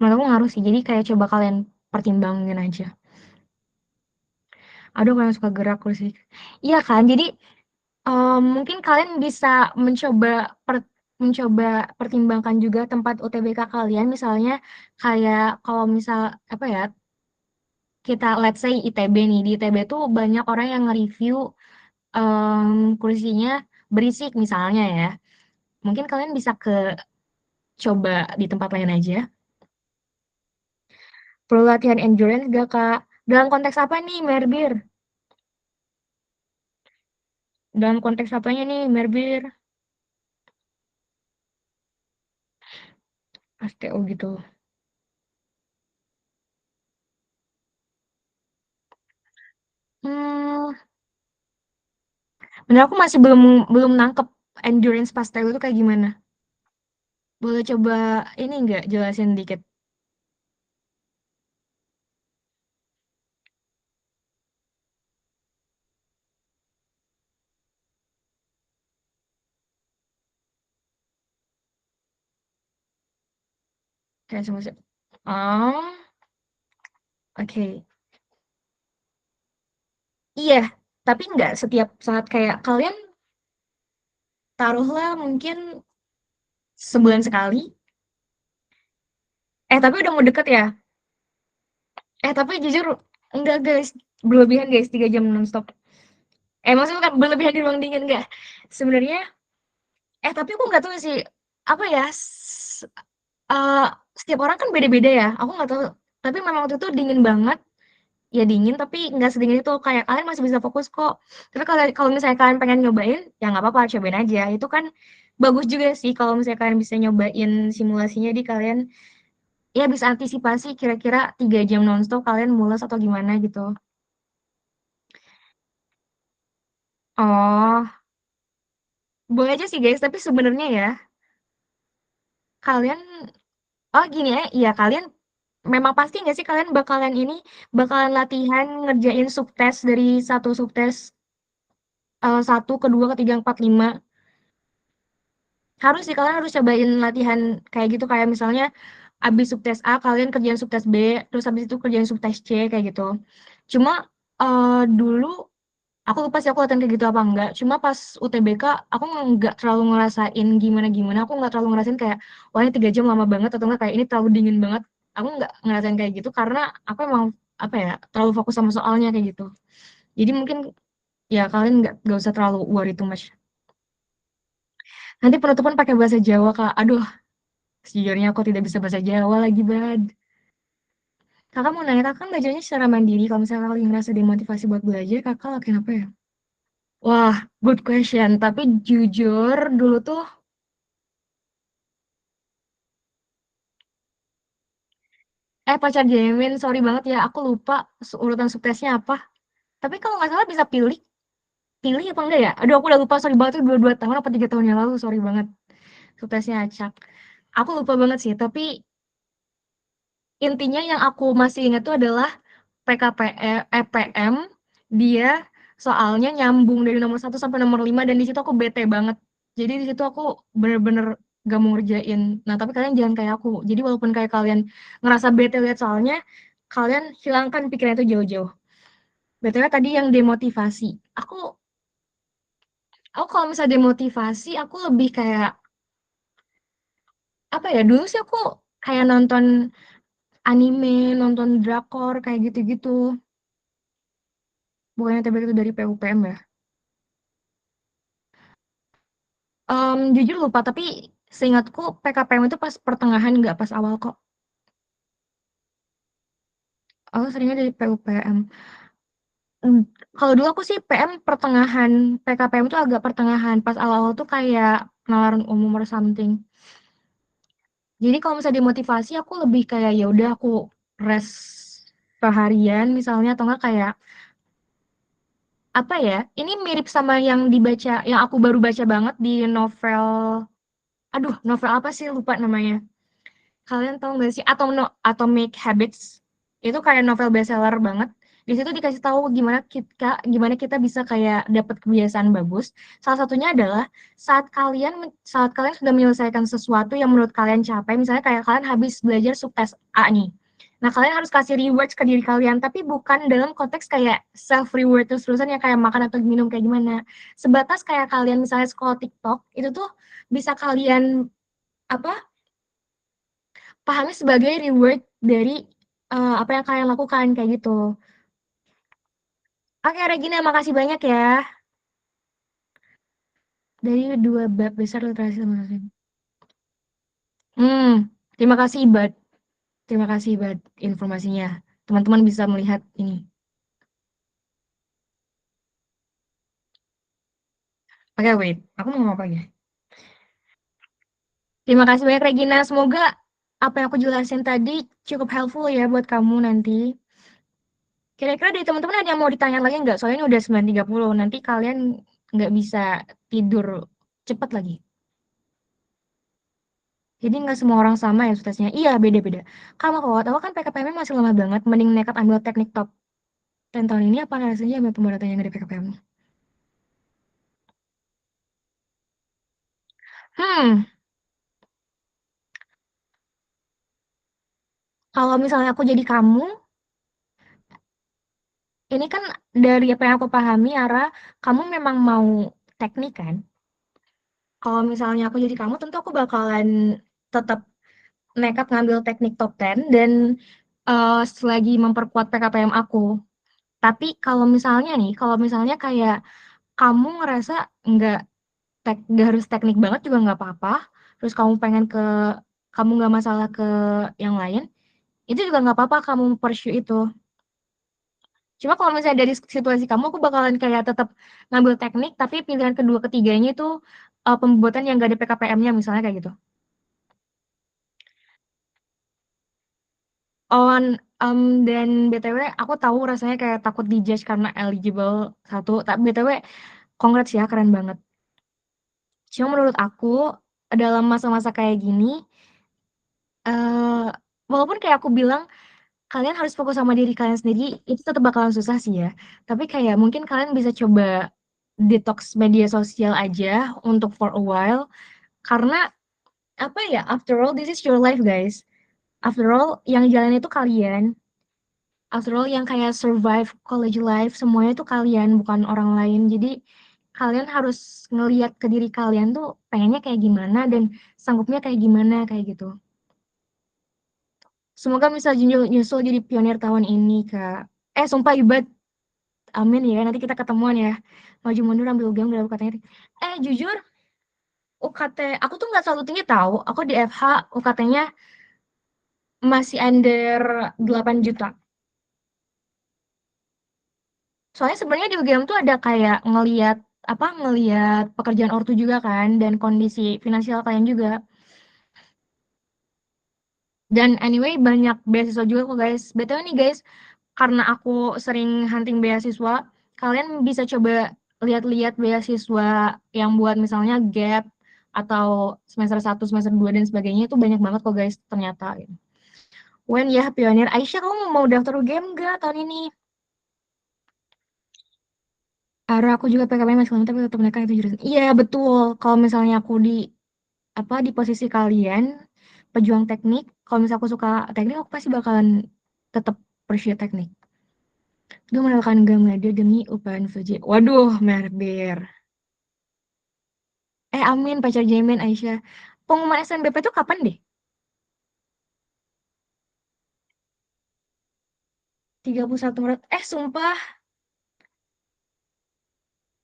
Menurut aku ngaruh sih. Jadi kayak coba kalian pertimbangin aja. Aduh kalian suka gerak loh sih. Iya kan? Jadi mungkin kalian bisa mencoba pertimbangkan juga tempat UTBK kalian. Misalnya kayak kalau misal apa ya kita let's say ITB nih. Di ITB tuh banyak orang yang nge-review kursinya berisik misalnya ya. Mungkin kalian bisa coba di tempat lain aja. Perlu latihan endurance gak, Kak? Dalam konteks apa nih, Merbir? Dalam konteks apanya nih, Merbir? STO gitu. Hmm, bener aku masih belum belum nangkep endurance pas TU itu kayak gimana. Boleh coba ini nggak jelasin dikit? Kayak semua. Oh, oke. Iya, tapi nggak setiap saat kayak kalian taruhlah mungkin sebulan sekali. Tapi udah mau deket ya. Tapi jujur enggak guys, berlebihan guys 3 jam nonstop. Maksudnya kan berlebihan di ruang dingin enggak. Sebenarnya tapi aku nggak tahu sih apa ya, eee, setiap orang kan beda-beda ya, aku nggak tahu, tapi memang waktu itu dingin banget, ya dingin tapi nggak sedingin itu, kayak kalian masih bisa fokus kok. Tapi kalau kalau misalnya kalian pengen nyobain, ya nggak apa-apa, cobain aja. Itu kan bagus juga sih kalau misalnya kalian bisa nyobain simulasinya, di kalian ya bisa antisipasi kira-kira 3 jam nonstop kalian mules atau gimana gitu. Oh, boleh aja sih guys, tapi sebenarnya ya, kalian oh gini ya, iya kalian memang pasti nggak sih kalian bakalan ini, bakalan latihan ngerjain subtes dari satu subtes, 1, kedua, ketiga, 4, 5. Harus sih, kalian harus cobain latihan kayak gitu, kayak misalnya abis subtes A, kalian kerjain subtes B, terus habis itu kerjain subtes C, kayak gitu. Cuma, dulu aku lupa sih aku latihan kayak gitu apa enggak, cuma pas UTBK aku nggak terlalu ngerasain gimana-gimana, aku nggak terlalu ngerasain kayak, "Wah ini 3 jam lama banget," atau enggak kayak, "Ini terlalu dingin banget." Aku nggak ngerasain kayak gitu karena aku emang, apa ya, terlalu fokus sama soalnya kayak gitu. Jadi mungkin ya kalian nggak usah terlalu worry too much. Nanti penutupan pakai bahasa Jawa, Kak. Aduh, sejujurnya aku tidak bisa bahasa Jawa lagi, Bad. Kakak mau nanya, Kakak kan belajarnya secara mandiri. Kalau misalnya Kakak lagi ngerasa demotivasi buat belajar, Kakak lakuin apa ya? Wah, good question. Tapi jujur, dulu tuh, pacar Jamin, sorry banget ya, aku lupa urutan subtesnya apa. Tapi kalau nggak salah bisa pilih, pilih apa enggak ya? Aduh, aku udah lupa, sorry banget, itu 2 tahun apa 3 tahun yang lalu, sorry banget. Subtesnya acak. Aku lupa banget sih, tapi intinya yang aku masih ingat tuh adalah PM, dia soalnya nyambung dari nomor 1 sampai nomor 5 dan di situ aku bete banget. Jadi di situ aku bener-bener gak mau ngerjain. Nah, tapi kalian jangan kayak aku. Jadi walaupun kayak kalian ngerasa bete lihat soalnya, kalian hilangkan pikiran itu jauh-jauh. BTW tadi yang demotivasi. Aku kalau misalnya demotivasi, aku lebih kayak apa ya? Dulu sih aku kayak nonton anime, nonton drakor kayak gitu-gitu. Bukannya tiba itu dari PUPM ya? Jujur lupa, tapi seingatku PKPM itu pas pertengahan, nggak pas awal kok. Aku seringnya dari PUPM. Mmm, kalau dulu aku sih PM pertengahan, PKPM itu agak pertengahan, pas awal-awal tuh kayak penalaran umum or something. Jadi kalau misalnya demotivasi aku lebih kayak ya udah aku rest seharian misalnya atau enggak kayak apa ya, ini mirip sama yang dibaca yang aku baru baca banget di novel, aduh novel apa sih lupa namanya. Kalian tahu nggak sih Atomic Habits? Itu kayak novel bestseller banget. Di situ dikasih tahu gimana kita bisa kayak dapat kebiasaan bagus. Salah satunya adalah saat kalian sudah menyelesaikan sesuatu yang menurut kalian capek, misalnya kayak kalian habis belajar subtes A nih. Nah, kalian harus kasih rewards ke diri kalian, tapi bukan dalam konteks kayak self reward terus-terusan yang kayak makan atau minum kayak gimana. Sebatas kayak kalian misalnya scroll TikTok, itu tuh bisa kalian apa pahami sebagai reward dari, apa yang kalian lakukan, kayak gitu. Oke Regina, makasih banyak ya, dari 2 bab besar literasi sama listening. Terima kasih Ibad, terima kasih Ibad informasinya. Teman-teman bisa melihat ini. Oke, wait, aku mau ngomong apa ya? Terima kasih banyak Regina, semoga apa yang aku jelasin tadi cukup helpful ya buat kamu nanti. Kira-kira dari teman-teman ada yang mau ditanya lagi nggak? Soalnya ini udah 9.30, nanti kalian nggak bisa tidur cepet lagi. Jadi nggak semua orang sama ya suksesnya. Iya, beda-beda. Kamu kalau tahu kan PKPM masih lama banget, mending nekat ambil teknik top 10 tahun ini apa rasanya ambil pemberantasan yang dari PKPM? Hmm, kalau misalnya aku jadi kamu, ini kan dari apa yang aku pahami, Ara, kamu memang mau teknik kan? Kalau misalnya aku jadi kamu, tentu aku bakalan tetap nekat ngambil teknik top 10 dan selagi memperkuat PKPM aku. Tapi kalau misalnya kayak kamu ngerasa nggak harus teknik banget juga nggak apa-apa, terus kamu nggak masalah ke yang lain, itu juga nggak apa-apa kamu pursue itu. Cuma kalau misalnya dari situasi kamu, aku bakalan kayak tetap ngambil teknik, tapi pilihan kedua ketiganya itu pembuatan yang nggak ada PKPM-nya misalnya kayak gitu. Dan BTW aku tahu rasanya kayak takut dijudge karena eligible satu, tapi BTW congrats ya, keren banget. Cuma menurut aku dalam masa-masa kayak gini, uh, walaupun kayak aku bilang kalian harus fokus sama diri kalian sendiri, itu tetap bakalan susah sih ya. Tapi kayak mungkin kalian bisa coba detox media sosial aja untuk for a while, karena apa ya, after all this is your life guys. After all yang jalan itu kalian. After all yang kayak survive college life semuanya itu kalian, bukan orang lain. Jadi kalian harus ngelihat ke diri kalian tuh pengennya kayak gimana dan sanggupnya kayak gimana kayak gitu. Semoga bisa nyusul jadi pionir tahun ini Kak. Sumpah Ibad, amin ya, nanti kita ketemuan ya. Maju mundur ambil ugm dalam katanya. Jujur UKT aku tuh nggak terlalu tinggi tahu. Aku di FH UKT-nya masih under 8 juta. Soalnya sebenarnya di UGM tuh ada kayak ngelihat pekerjaan ortu juga kan dan kondisi finansial kalian juga. Dan anyway banyak beasiswa juga kok guys. BTW nih guys, karena aku sering hunting beasiswa, kalian bisa coba lihat-lihat beasiswa yang buat misalnya gap atau semester 1, semester 2 dan sebagainya itu banyak banget kok guys ternyata. Wen ya pionir. Aisyah kamu mau daftar UGM nggak tahun ini? Aku juga PKP masih lama tapi tetap mereka itu jurusan. Iya betul. Kalau misalnya aku di posisi kalian pejuang teknik, kalau misalnya aku suka teknik aku pasti bakalan tetap pursue teknik. Gue menolakkan Gamada demi UPN VJ. Waduh, merber. Amin pacar Jamin Aisyah. Pengumuman SNBP itu kapan deh? 31 Maret. Sumpah.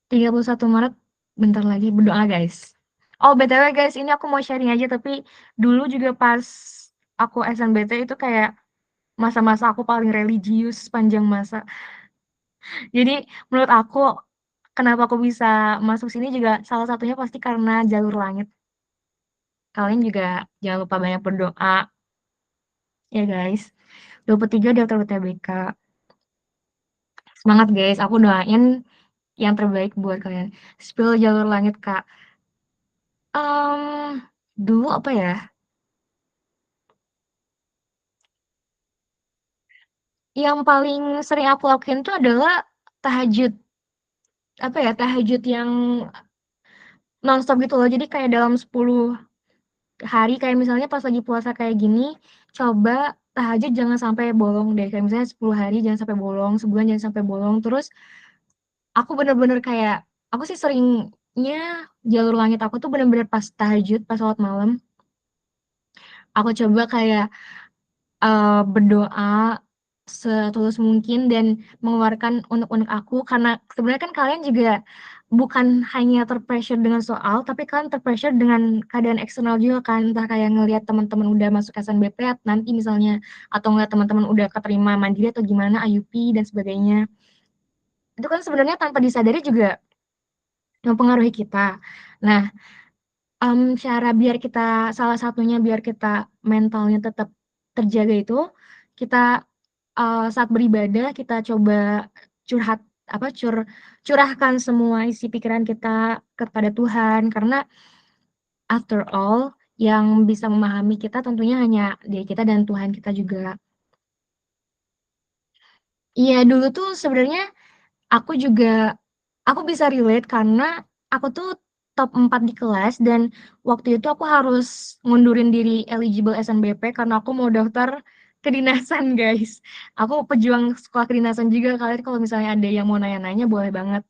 31 Maret. Bentar lagi berdoa guys. Oh, BTW guys, ini aku mau sharing aja tapi dulu juga pas aku SNBT itu kayak masa-masa aku paling religius sepanjang masa. Jadi menurut aku kenapa aku bisa masuk sini juga salah satunya pasti karena jalur langit. Kalian juga jangan lupa banyak berdoa ya guys. 23 daftar UTBK. Semangat guys, aku doain yang terbaik buat kalian. Spill jalur langit Kak. Dulu apa ya? Yang paling sering aku lakuin tuh adalah tahajud. Apa ya? Tahajud yang nonstop gitu loh. Jadi kayak dalam 10 hari kayak misalnya pas lagi puasa kayak gini, coba tahajud jangan sampai bolong deh. Kayak misalnya 10 hari jangan sampai bolong, sebulan jangan sampai bolong. Terus aku bener-bener kayak aku sih seringnya jalur langit aku tuh bener-bener pas tahajud, pas sholat malam. Aku coba kayak berdoa setulus mungkin dan mengeluarkan unek-unek aku karena sebenarnya kan kalian juga bukan hanya terpressure dengan soal tapi kalian terpressure dengan keadaan eksternal juga kan, entah kayak ngelihat teman-teman udah masuk SNBP nanti misalnya atau ngeliat teman-teman udah keterima mandiri atau gimana IUP dan sebagainya. Itu kan sebenarnya tanpa disadari juga mempengaruhi kita. Nah, cara biar kita salah satunya biar kita mentalnya tetap terjaga itu kita saat beribadah kita coba curhat curahkan semua isi pikiran kita kepada Tuhan karena after all yang bisa memahami kita tentunya hanya diri kita dan Tuhan kita juga. Iya dulu tuh sebenarnya aku bisa relate karena aku tuh top 4 di kelas dan waktu itu aku harus ngundurin diri eligible SNBP karena aku mau daftar kedinasan guys. Aku pejuang sekolah kedinasan juga, kalian kalau misalnya ada yang mau nanya-nanya boleh banget.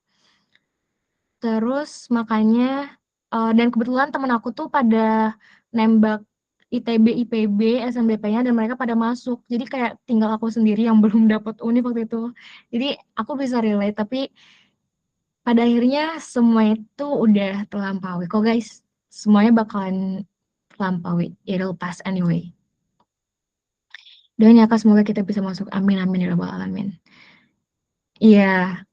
Terus makanya dan kebetulan temen aku tuh pada nembak ITB, IPB, SNBP-nya dan mereka pada masuk. Jadi kayak tinggal aku sendiri yang belum dapat univ waktu itu. Jadi aku bisa relate tapi pada akhirnya semua itu udah terlampaui kok guys. Semuanya bakalan lampaui, it'll pass anyway. Dan ya Kak, semoga kita bisa masuk, amin amin ya rabbal alamin. Iya.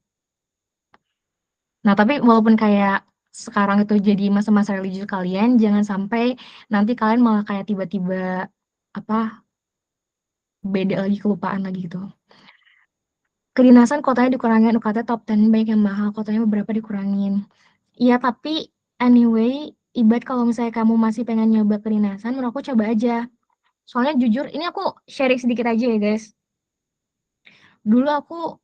Nah, tapi walaupun kayak sekarang itu jadi masa-masa religius kalian, jangan sampai nanti kalian malah kayak tiba-tiba apa beda lagi, kelupaan lagi gitu. Kedinasan kotanya dikurangin, UKT top 10 banyak yang mahal, kotanya beberapa dikurangin. Iya, tapi anyway, ibarat kalau misalnya kamu masih pengen nyoba kedinasan, menurut aku coba aja. Soalnya jujur, ini aku sharing sedikit aja ya guys. Dulu aku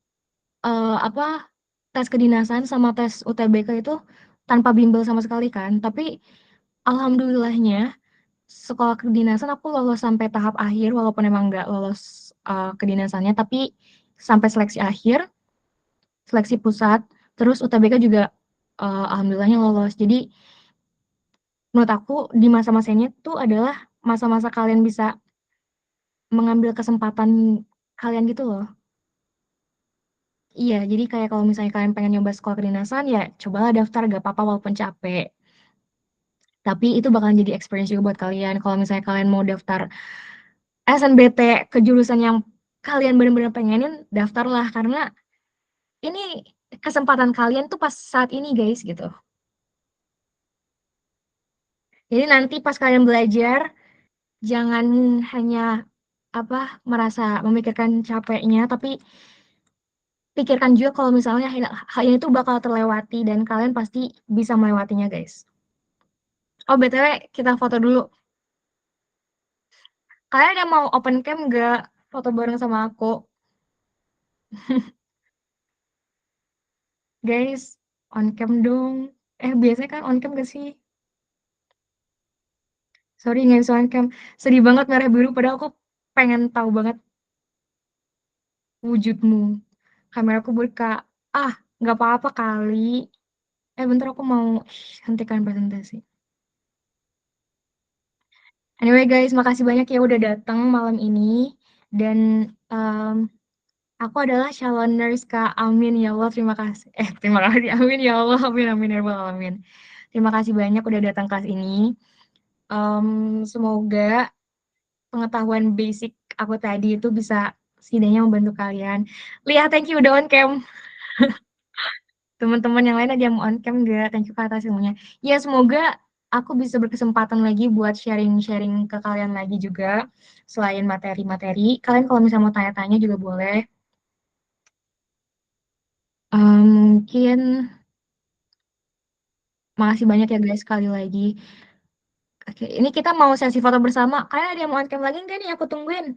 apa tes kedinasan sama tes UTBK itu tanpa bimbel sama sekali kan. Tapi alhamdulillahnya sekolah kedinasan aku lolos sampai tahap akhir walaupun emang nggak lolos kedinasannya, tapi sampai seleksi akhir, seleksi pusat, terus UTBK juga alhamdulillahnya lolos. Jadi menurut aku di masa-masa ini tuh adalah masa-masa kalian bisa mengambil kesempatan kalian gitu loh. Iya, jadi kayak kalau misalnya kalian pengen nyoba sekolah kedinasan, ya cobalah daftar, gak apa-apa walaupun capek. Tapi itu bakalan jadi experience juga buat kalian. Kalau misalnya kalian mau daftar SNBT ke jurusan yang kalian benar-benar pengenin, daftarlah. Karena ini kesempatan kalian tuh pas saat ini guys gitu. Jadi nanti pas kalian belajar, jangan hanya merasa memikirkan capeknya, tapi pikirkan juga kalau misalnya hal ini tuh bakal terlewati dan kalian pasti bisa melewatinya guys. Oh BTW kita foto dulu. Kalian ada mau open cam nggak? Foto bareng sama aku. Guys, on cam dong. Biasanya kan on cam gak sih? Sorry nggak bisa on cam. Sedih banget merah biru padahal aku pengen tahu banget wujudmu. Kameraku buka. Ah, nggak apa-apa kali. Bentar aku mau hentikan presentasi. Anyway guys, makasih banyak ya udah datang malam ini. Dan aku adalah calon nurse Kak. Amin ya Allah, terima kasih. Terima kasih. Amin ya Allah, amin amin ya rabbal alamin. Terima kasih banyak udah datang kelas ini. Semoga pengetahuan basic aku tadi itu bisa setidaknya membantu kalian. Lihat, thank you udah on cam. Teman-teman yang lain ada yang mau on cam nggak? Thank you Kak atas ilmunya. Ya, semoga aku bisa berkesempatan lagi buat sharing-sharing ke kalian lagi juga. Selain materi-materi, kalian kalau misalnya mau tanya-tanya juga boleh. Mungkin makasih banyak ya guys sekali lagi. Oke, ini kita mau sesi foto bersama. Kalian ada yang mau on cam lagi nggak nih? Aku tungguin.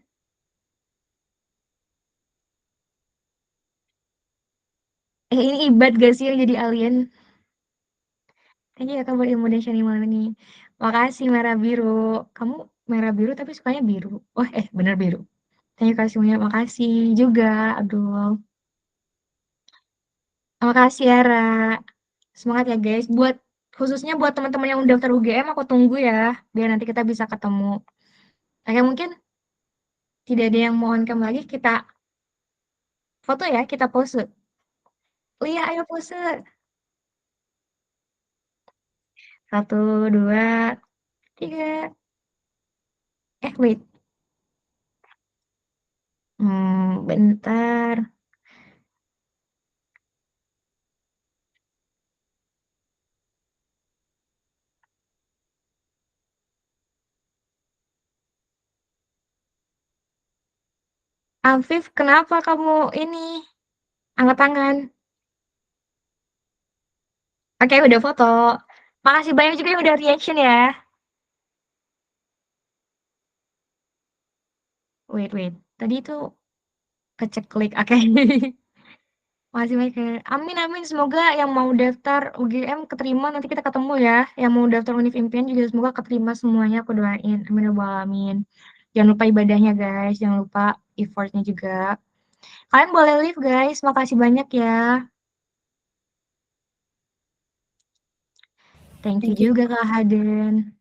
Ini Ibad gak sih yang jadi alien? Thank you ya Kak buat ilmu dan sharing malam ini. Makasih merah biru. Kamu merah biru tapi sukanya biru. Oh, bener biru. Thank you Kak semuanya. Makasih juga. Aduh. Makasih ya, Ra. Semangat ya guys. Khususnya buat teman-teman yang udah daftar UGM, aku tunggu ya. Biar nanti kita bisa ketemu. Oke, mungkin tidak ada yang mau on cam lagi. Kita foto ya, kita pose. Lia, ayo pose. 1, 2, 3. Wait. Bentar. Afif, kenapa kamu ini angkat tangan? Oke, udah foto. Makasih banyak juga yang udah reaction ya. Wait. Tadi itu kecek klik. Oke. Makasih banyak ya. Amin amin. Semoga yang mau daftar UGM keterima. Nanti kita ketemu ya. Yang mau daftar Univ Impian juga semoga keterima semuanya. Aku doain. Amin ya rabbal alamin. Jangan lupa ibadahnya guys. Jangan lupa effortnya juga. Kalian boleh leave guys. Makasih banyak ya. Thank you juga Kak Haden.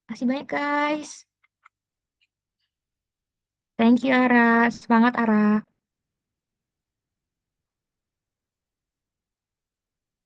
Makasih banyak guys. Thank you Ara. Semangat Ara.